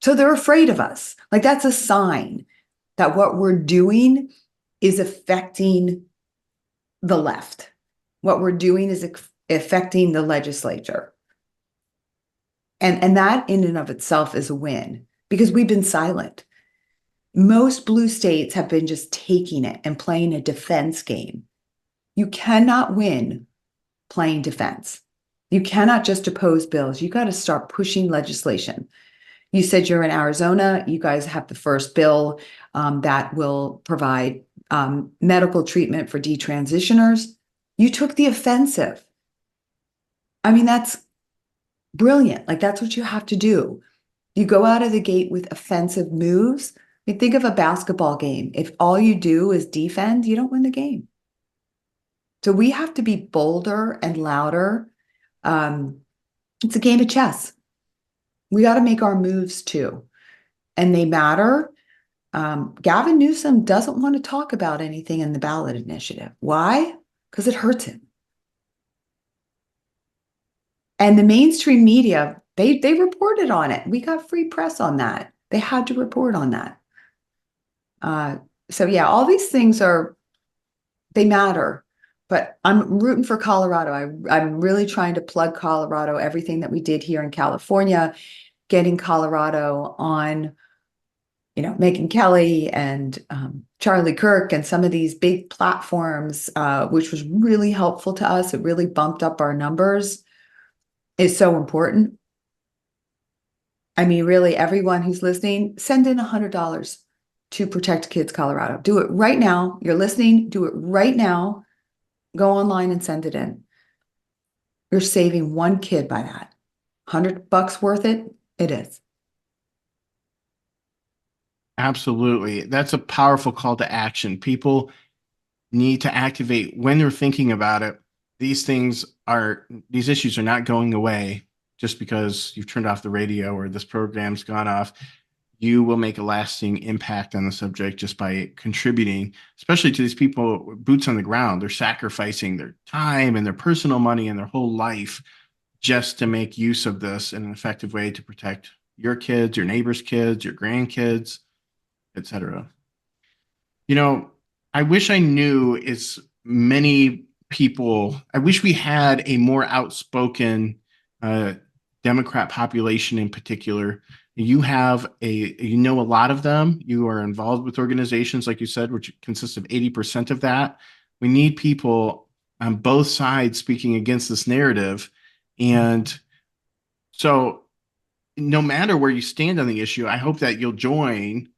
Speaker 2: So they're afraid of us. Like that's a sign that what we're doing is affecting the left. What we're doing is affecting the legislature. And that in and of itself is a win because we've been silent. Most blue states have been just taking it and playing a defense game. You cannot win playing defense. You cannot just oppose bills. You got to start pushing legislation. You said you're in Arizona. You guys have the first bill that will provide medical treatment for detransitioners. You took the offensive. I mean, that's brilliant. Like that's what you have to do. You go out of the gate with offensive moves. I mean, think of a basketball game. If all you do is defend, you don't win the game. So we have to be bolder and louder. It's a game of chess. We got to make our moves too. And they matter. Gavin Newsom doesn't want to talk about anything in the ballot initiative. Why? Because it hurts him. And the mainstream media, they reported on it. We got free press on that. They had to report on that. So yeah, all these things they matter. But I'm rooting for Colorado. I'm really trying to plug Colorado, everything that we did here in California, getting Colorado on, Megyn Kelly and Charlie Kirk and some of these big platforms, which was really helpful to us. It really bumped up our numbers. Is so important. I mean, really, everyone who's listening, send in $100 to Protect Kids Colorado. Do it right now. You're listening, do it right now. Go online and send it in. You're saving one kid by that. $100 worth it? It is.
Speaker 1: Absolutely. That's a powerful call to action. People need to activate when they're thinking about it. These issues are not going away just because you've turned off the radio or this program's gone off. You will make a lasting impact on the subject just by contributing, especially to these people, boots on the ground. They're sacrificing their time and their personal money and their whole life just to make use of this in an effective way to protect your kids, your neighbors' kids, your grandkids, etc. I wish I knew as many people. I wish we had a more outspoken Democrat population in particular. You know a lot of them. You are involved with organizations, like you said, which consists of 80% of that. We need people on both sides speaking against this narrative. And so no matter where you stand on the issue, I hope that you'll join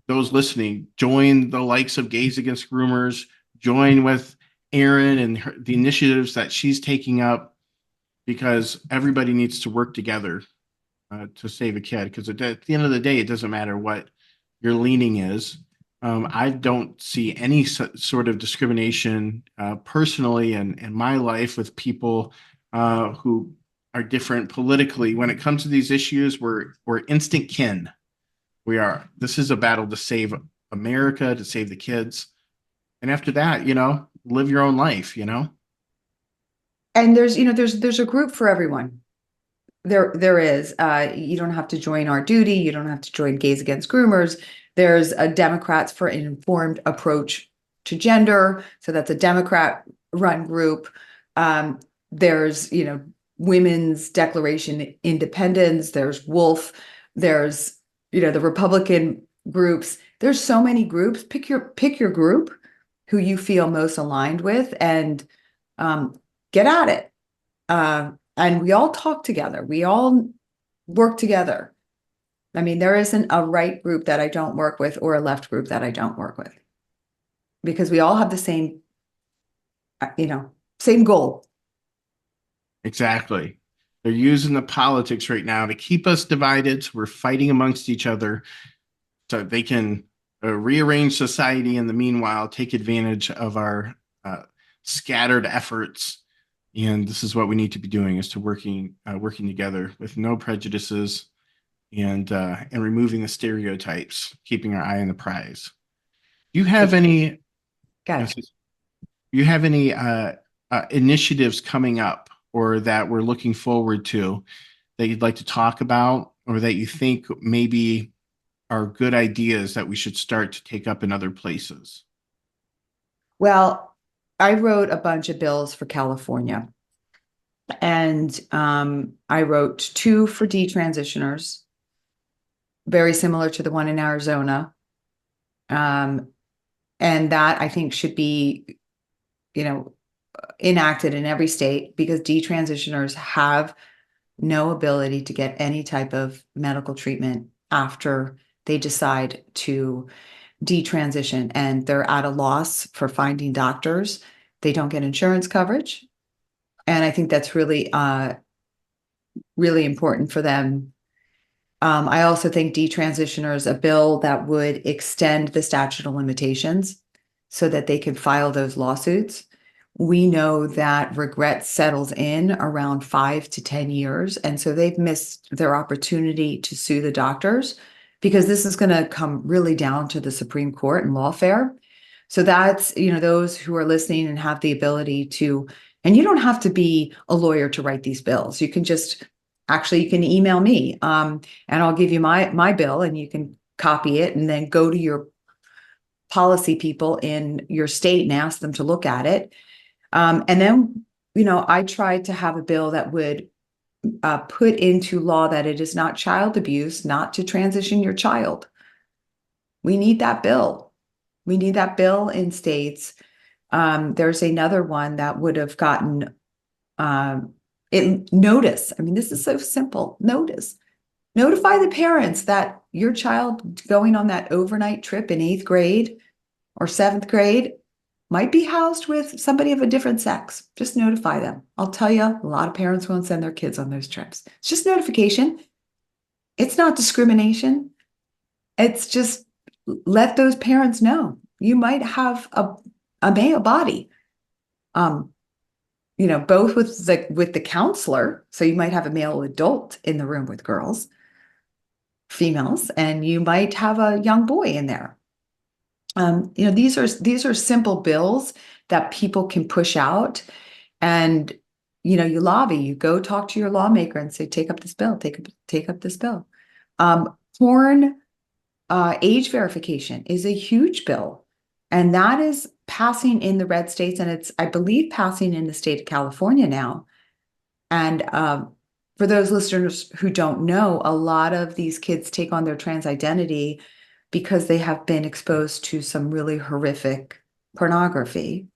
Speaker 1: those listening, join the likes of Gays Against Groomers, join with Erin and the initiatives that she's taking up, because everybody needs to work together to save a kid. Because at the end of the day, it doesn't matter what your leaning is. I don't see any sort of discrimination personally in my life with people who are different politically. When it comes to these issues, we're instant kin. This is a battle to save America, to save the kids. And after that, live your own life,
Speaker 2: And there's a group for everyone. There is. You don't have to join Our Duty. You don't have to join Gays Against Groomers. There's a Democrats for an Informed Approach to Gender. So that's a Democrat-run group. There's, Women's Declaration Independence. There's Wolf. There's, the Republican groups. There's so many groups. Pick your group who you feel most aligned with and get at it. And we all talk together. We all work together. I mean, there isn't a right group that I don't work with or a left group that I don't work with, because we all have the same, same goal.
Speaker 1: Exactly. They're using the politics right now to keep us divided. So we're fighting amongst each other so they can rearrange society in the meanwhile, take advantage of our scattered efforts. And this is what we need to be doing: is to working together with no prejudices and removing the stereotypes, keeping our eye on the prize. Do you have any?
Speaker 2: Got
Speaker 1: Yes,
Speaker 2: it.
Speaker 1: you have any initiatives coming up or that we're looking forward to that you'd like to talk about, or that you think maybe are good ideas that we should start to take up in other places?
Speaker 2: Well, I wrote a bunch of bills for California, and I wrote two for detransitioners, very similar to the one in Arizona. Um, and that I think should be, you know, enacted in every state because detransitioners have no ability to get any type of medical treatment after they decide to detransition, and they're at a loss for finding doctors. They don't get insurance coverage. And I think that's really important for them. I also think detransitioners, a bill that would extend the statute of limitations so that they can file those lawsuits. We know that regret settles in around 5 to 10 years. And so they've missed their opportunity to sue the doctors because this is going to come really down to the Supreme Court and lawfare. So that's, those who are listening and have the ability to, and you don't have to be a lawyer to write these bills. You can just, actually, you can email me, and I'll give you my bill and you can copy it and then go to your policy people in your state and ask them to look at it. And then, I tried to have a bill that would put into law that it is not child abuse not to transition your child. We need that bill. We need that bill in states. There's another one that would have gotten notice. I mean, this is so simple. Notice. Notify the parents that your child going on that overnight trip in 8th grade or 7th grade might be housed with somebody of a different sex. Just notify them. I'll tell you, a lot of parents won't send their kids on those trips. It's just notification. It's not discrimination. It's just let those parents know you might have a male body. Um, both with the counselor. So you might have a male adult in the room with girls, females, and you might have a young boy in there. These are simple bills that people can push out, and you lobby, you go talk to your lawmaker and say, take up this bill, take up this bill. Porn age verification is a huge bill, and that is passing in the red states, and it's, I believe, passing in the state of California now. And for those listeners who don't know, a lot of these kids take on their trans identity because they have been exposed to some really horrific pornography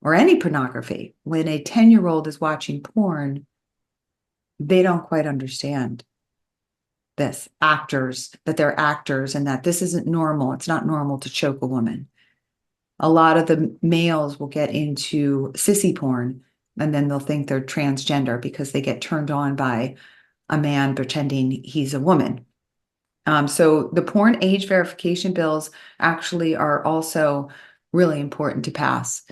Speaker 2: or any pornography. When a 10-year-old is watching porn, they don't quite understand that they're actors, and that this isn't normal. It's not normal to choke a woman. A lot of the males will get into sissy porn, and then they'll think they're transgender because they get turned on by a man pretending he's a woman. So the porn age verification bills actually are also really important to pass.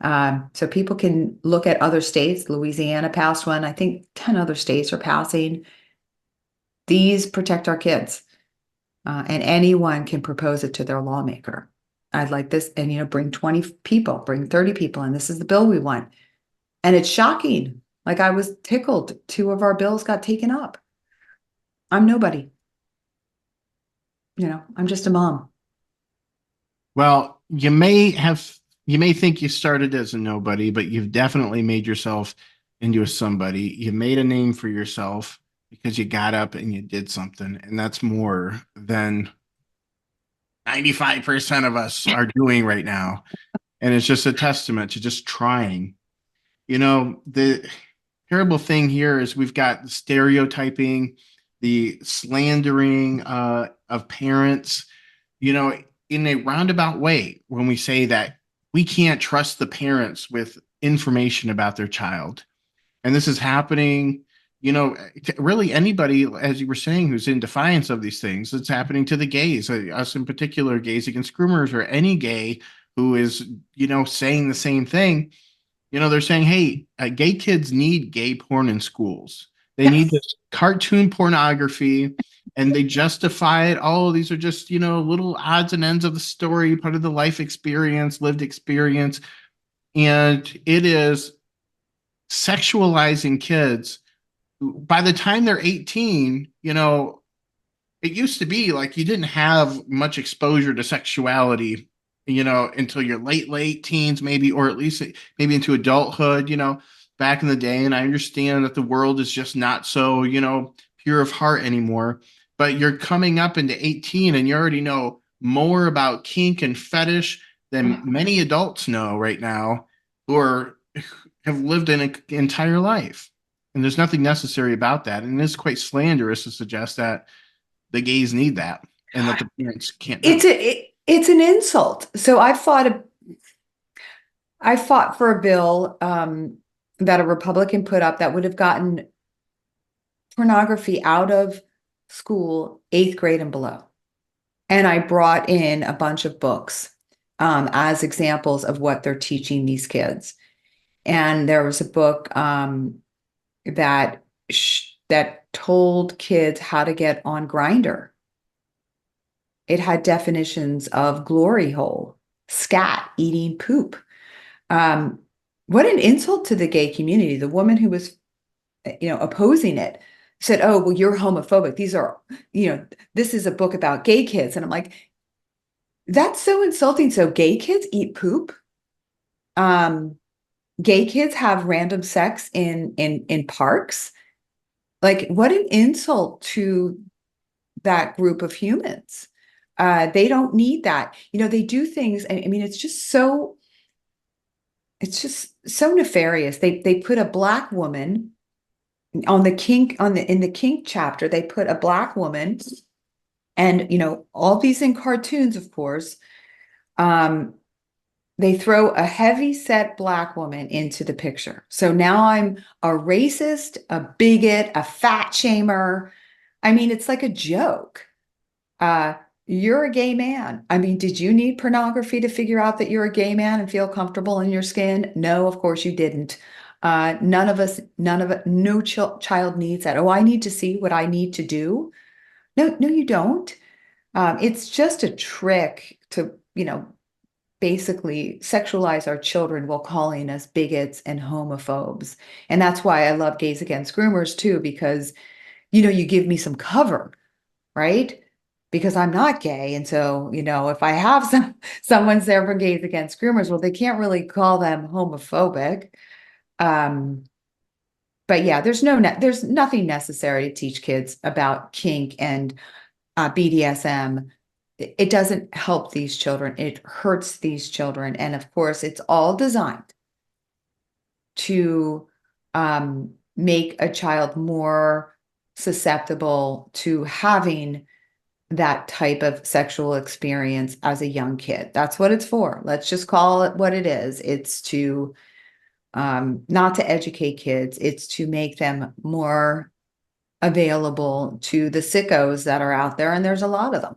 Speaker 2: So people can look at other states. Louisiana passed one. I think 10 other states are passing. These protect our kids, and anyone can propose it to their lawmaker. I'd like this, and bring 20 people, bring 30 people, and this is the bill we want. And it's shocking. Like, I was tickled. 2 of our bills got taken up. I'm nobody. I'm just a mom.
Speaker 1: Well, you may think you started as a nobody, but you've definitely made yourself into a somebody. You made a name for yourself because you got up and you did something, and that's more than 95% of us are doing right now. And it's just a testament to just trying. The terrible thing here is we've got the stereotyping, the slandering of parents, you know, in a roundabout way when we say that we can't trust the parents with information about their child. And this is happening really anybody, as you were saying, who's in defiance of these things, it's happening to the gays, us in particular, gays against groomers, or any gay who is, saying the same thing. They're saying, hey, gay kids need gay porn in schools. They need
Speaker 2: Yes.
Speaker 1: this cartoon pornography, and they justify it. Oh, these are just, little odds and ends of the story, part of the life experience, lived experience. And it is sexualizing kids. By the time they're 18, it used to be like you didn't have much exposure to sexuality, until your late teens, maybe, or at least maybe into adulthood, back in the day. And I understand that the world is just not so, pure of heart anymore. But you're coming up into 18 and you already know more about kink and fetish than many adults know right now who have lived an entire life. And there's nothing necessary about that. And it's quite slanderous to suggest that the gays need that and that the parents can't know.
Speaker 2: It's an insult. So I fought for a bill that a Republican put up that would have gotten pornography out of school, 8th grade and below. And I brought in a bunch of books as examples of what they're teaching these kids. And there was a book that that told kids how to get on Grindr. It had definitions of glory hole, scat, eating poop. Um, what an insult to the gay community. The woman who was, opposing it said, "Oh, well, you're homophobic. This is a book about gay kids." And I'm like, that's so insulting. So gay kids eat poop. Um, Gay kids have random sex in parks. Like, what an insult to that group of humans. They don't need that. They do things. I mean, it's just so nefarious. They put a black woman in the kink chapter. They put a black woman, and all these in cartoons, of course. They throw a heavy set black woman into the picture. So now I'm a racist, a bigot, a fat shamer. I mean, it's like a joke. Uh, you're a gay man. I mean, did you need pornography to figure out that you're a gay man and feel comfortable in your skin? No, of course you didn't. No child needs that. Oh, I need to see what I need to do. No, no, you don't. It's just a trick to, basically sexualize our children while calling us bigots and homophobes. And that's why I love Gays Against Groomers too, because, you give me some cover, right? Because I'm not gay. And so, if I have someone's there for Gays Against Groomers, well, they can't really call them homophobic. Um, but yeah, there's nothing necessary to teach kids about kink and BDSM. It doesn't help these children. It hurts these children. And of course, it's all designed to make a child more susceptible to having that type of sexual experience as a young kid. That's what it's for. Let's just call it what it is. It's to not to educate kids, it's to make them more available to the sickos that are out there, and there's a lot of them.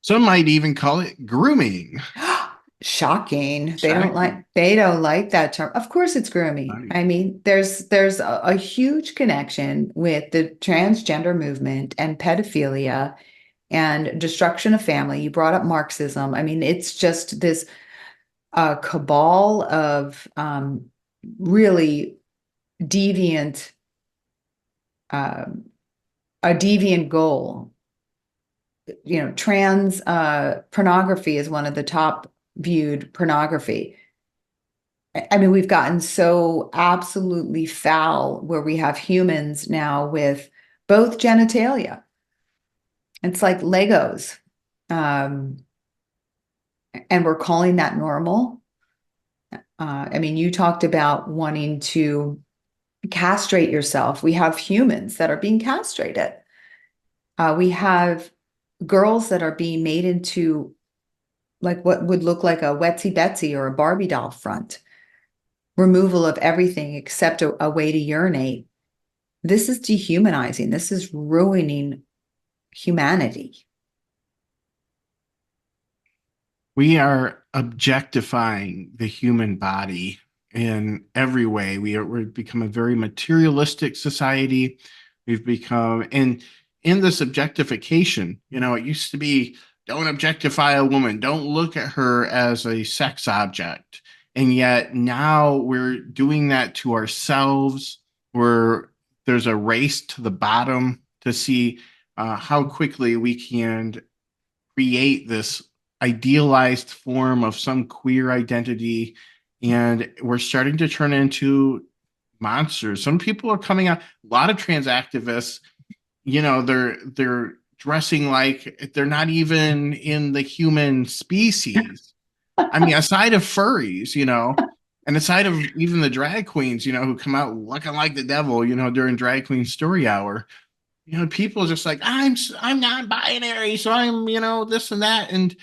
Speaker 1: Some might even call it grooming.
Speaker 2: Shocking.
Speaker 1: Shocking.
Speaker 2: They don't like that term. Of course it's grooming.
Speaker 1: Right.
Speaker 2: I mean, there's a huge connection with the transgender movement and pedophilia and destruction of family. You brought up Marxism. I mean, it's just this cabal of really deviant um, a deviant goal. Trans pornography is one of the top viewed pornography. I mean, we've gotten so absolutely foul where we have humans now with both genitalia. It's like Legos. Um, and we're calling that normal. I mean, you talked about wanting to castrate yourself. We have humans that are being castrated. We have girls that are being made into like what would look like a Wetsy Betsy or a Barbie doll front. removal of everything except a way to urinate. This is dehumanizing. This is ruining humanity.
Speaker 1: We are objectifying the human body in every way. We've become a very materialistic society. We've become, and in this objectification, it used to be don't objectify a woman, don't look at her as a sex object. And yet now we're doing that to ourselves. Where there's a race to the bottom to see how quickly we can create this idealized form of some queer identity, and we're starting to turn into monsters. Some people are coming out, a lot of trans activists, they're dressing like they're not even in the human species. I mean, aside of furries, and aside of even the drag queens, who come out looking like the devil, during drag queen story hour, people just like I'm non-binary, so I'm this and that, and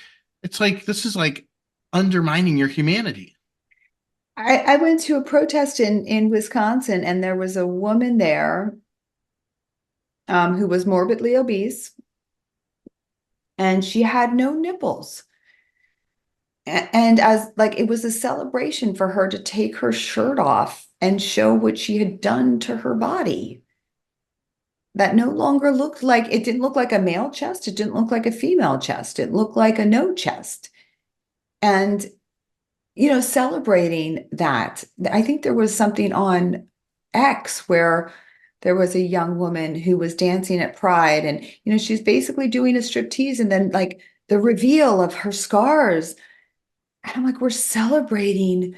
Speaker 1: it's like this is like undermining your humanity.
Speaker 2: I went to a protest in Wisconsin, and there was a woman there who was morbidly obese, and she had no nipples. And as like it was a celebration for her to take her shirt off and show what she had done to her body. That no longer looked like it didn't look like a male chest, it didn't look like a female chest, it looked like a no chest. And celebrating that. I think there was something on X where there was a young woman who was dancing at Pride, and she's basically doing a striptease, and then like the reveal of her scars. And I'm like, we're celebrating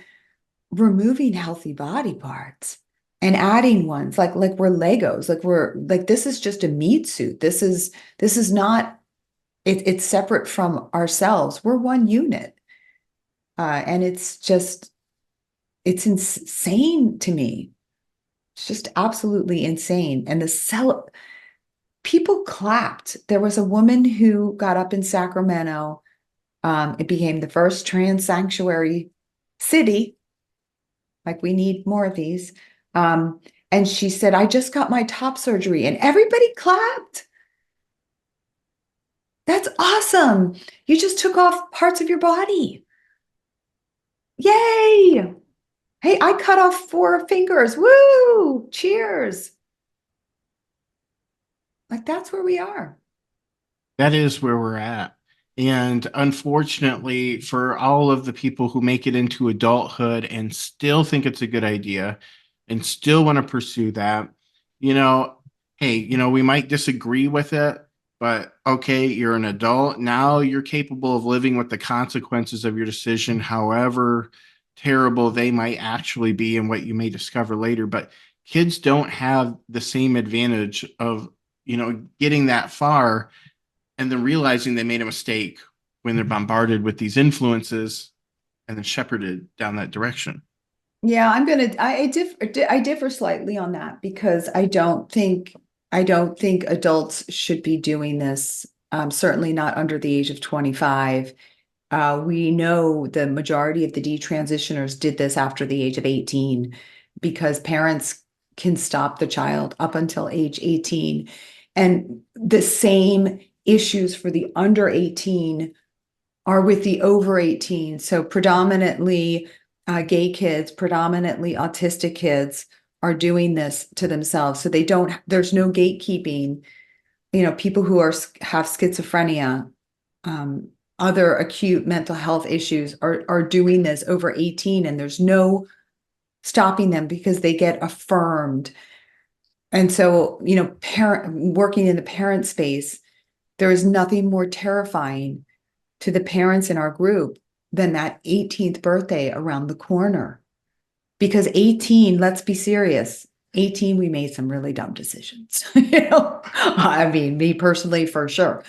Speaker 2: removing healthy body parts and adding ones like we're Legos, like we're like this is just a meat suit. This is not it's separate from ourselves. We're one unit. And it's insane to me. It's just absolutely insane. And people clapped. There was a woman who got up in Sacramento. It became the first trans sanctuary city. Like we need more of these. And she said, I just got my top surgery, and everybody clapped. That's awesome. You just took off parts of your body. Yay. Hey, I cut off 4 fingers. Woo! Cheers. Like that's where we are.
Speaker 1: That is where we're at. And unfortunately, for all of the people who make it into adulthood and still think it's a good idea and still want to pursue that, hey, we might disagree with it, but okay, you're an adult. Now you're capable of living with the consequences of your decision, however terrible they might actually be and what you may discover later. But kids don't have the same advantage of, getting that far and then realizing they made a mistake when they're bombarded with these influences and then shepherded down that direction.
Speaker 2: Yeah, I differ slightly on that because I don't think adults should be doing this. Certainly not under the age of 25. We know the majority of the detransitioners did this after the age of 18 because parents can stop the child up until age 18. And the same issues for the under 18 are with the over 18. So predominantly gay kids, predominantly autistic kids are doing this to themselves. So there's no gatekeeping. People who have schizophrenia, other acute mental health issues are doing this over 18, and there's no stopping them because they get affirmed. And so, working in the parent space, there is nothing more terrifying to the parents in our group than that 18th birthday around the corner. Because 18, let's be serious, 18, we made some really dumb decisions. I mean, me personally, for sure.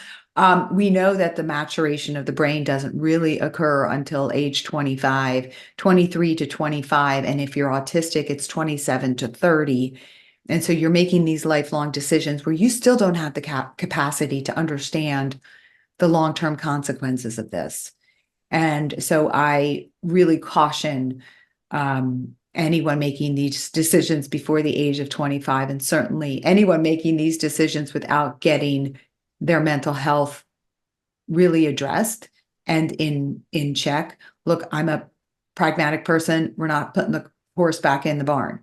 Speaker 2: We know that the maturation of the brain doesn't really occur until age 25, 23 to 25. And if you're autistic, it's 27 to 30. And so you're making these lifelong decisions where you still don't have the capacity to understand the long-term consequences of this. And so I really caution anyone making these decisions before the age of 25, and certainly anyone making these decisions without getting their mental health really addressed and in check. Look, I'm a pragmatic person. We're not putting the horse back in the barn.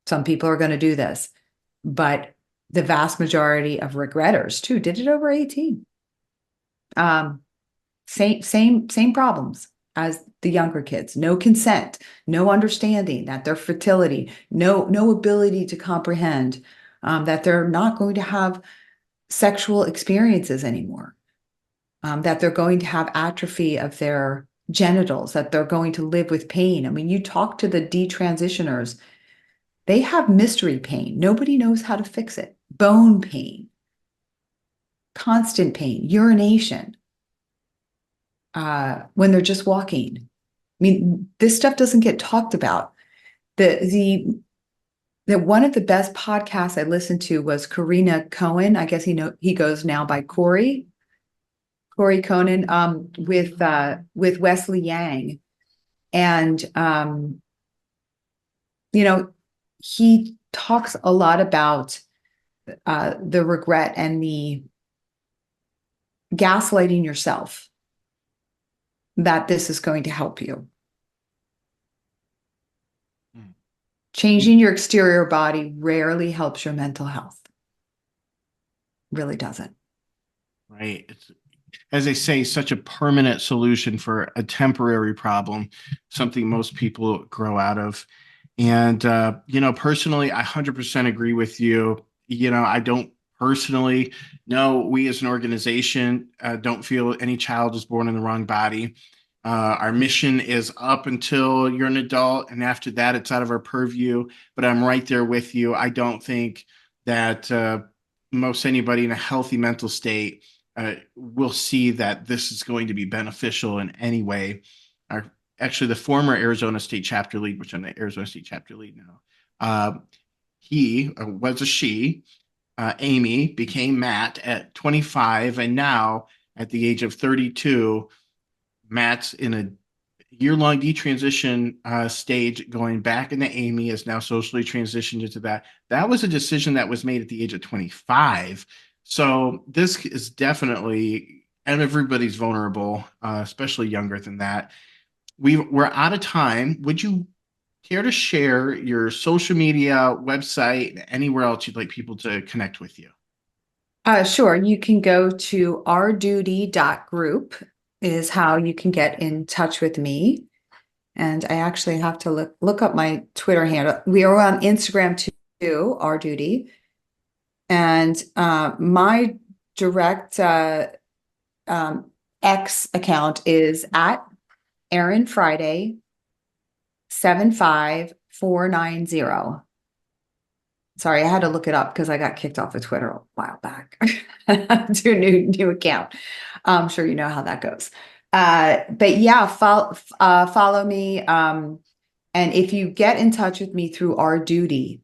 Speaker 2: Some people are going to do this, but the vast majority of regretters too did it over 18. Same problems as the younger kids. No consent, no understanding that their fertility, no ability to comprehend that they're not going to have sexual experiences anymore, that they're going to have atrophy of their genitals, that they're going to live with pain. I mean, you talk to the detransitioners, they have mystery pain. Nobody knows how to fix it. Bone pain, constant pain, urination, when they're just walking. I mean, this stuff doesn't get talked about. The one of the best podcasts I listened to was Karina Cohen. I guess he goes now by Corey Conan, with Wesley Yang. And he talks a lot about the regret and the gaslighting yourself that this is going to help you. Changing your exterior body rarely helps your mental health. Really doesn't.
Speaker 1: Right. It's, as they say, such a permanent solution for a temporary problem, something most people grow out of. And, personally, I 100% agree with you. I don't personally know, we as an organization don't feel any child is born in the wrong body. Our mission is up until you're an adult, and after that, it's out of our purview. But I'm right there with you. I don't think that most anybody in a healthy mental state will see that this is going to be beneficial in any way. Actually, the former Arizona State chapter lead, which I'm the Arizona State chapter lead now, he was a she. Amy became Matt at 25, and now at the age of 32, Matt's in a year-long detransition stage, going back into Amy, is now socially transitioned into that. That was a decision that was made at the age of 25. So this is definitely, and everybody's vulnerable, especially younger than that. We're out of time. Would you care to share your social media, website, anywhere else you'd like people to connect with you?
Speaker 2: Sure. You can go to ourduty.group is how you can get in touch with me. And I actually have to look up my Twitter handle. We are on Instagram too, Our Duty. And my direct X account is at Erin Friday 75490. Sorry, I had to look it up because I got kicked off of Twitter a while back to a new account. I'm sure you know how that goes. But yeah, follow me. And if you get in touch with me through Our Duty,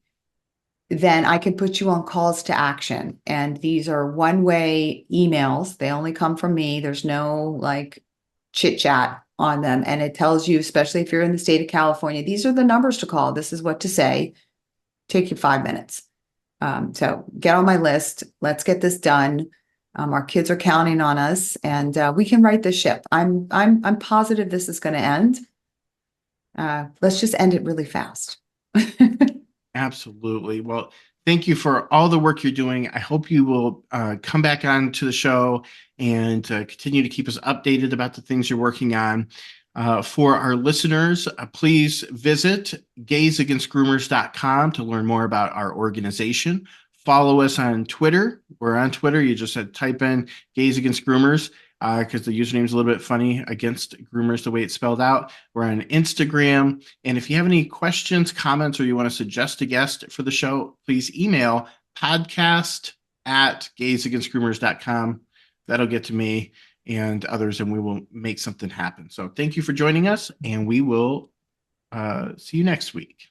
Speaker 2: then I can put you on calls to action. And these are one-way emails. They only come from me. There's no like chit chat on them. And it tells you, especially if you're in the state of California, these are the numbers to call. This is what to say. Take you 5 minutes. So get on my list. Let's get this done. Our kids are counting on us, and we can right this ship. I'm positive this is going to end. Let's just end it really fast.
Speaker 1: Absolutely. Well, thank you for all the work you're doing. I hope you will come back on to the show and continue to keep us updated about the things you're working on. For our listeners, please visit gaysagainstgroomers.com to learn more about our organization. Follow us on Twitter. We're on Twitter. You just had to type in Gays Against Groomers because the username is a little bit funny, Against Groomers, the way it's spelled out. We're on Instagram. And if you have any questions, comments, or you want to suggest a guest for the show, please email podcast@gaysagainstgroomers.com. That'll get to me and others, and we will make something happen. So thank you for joining us, and we will see you next week.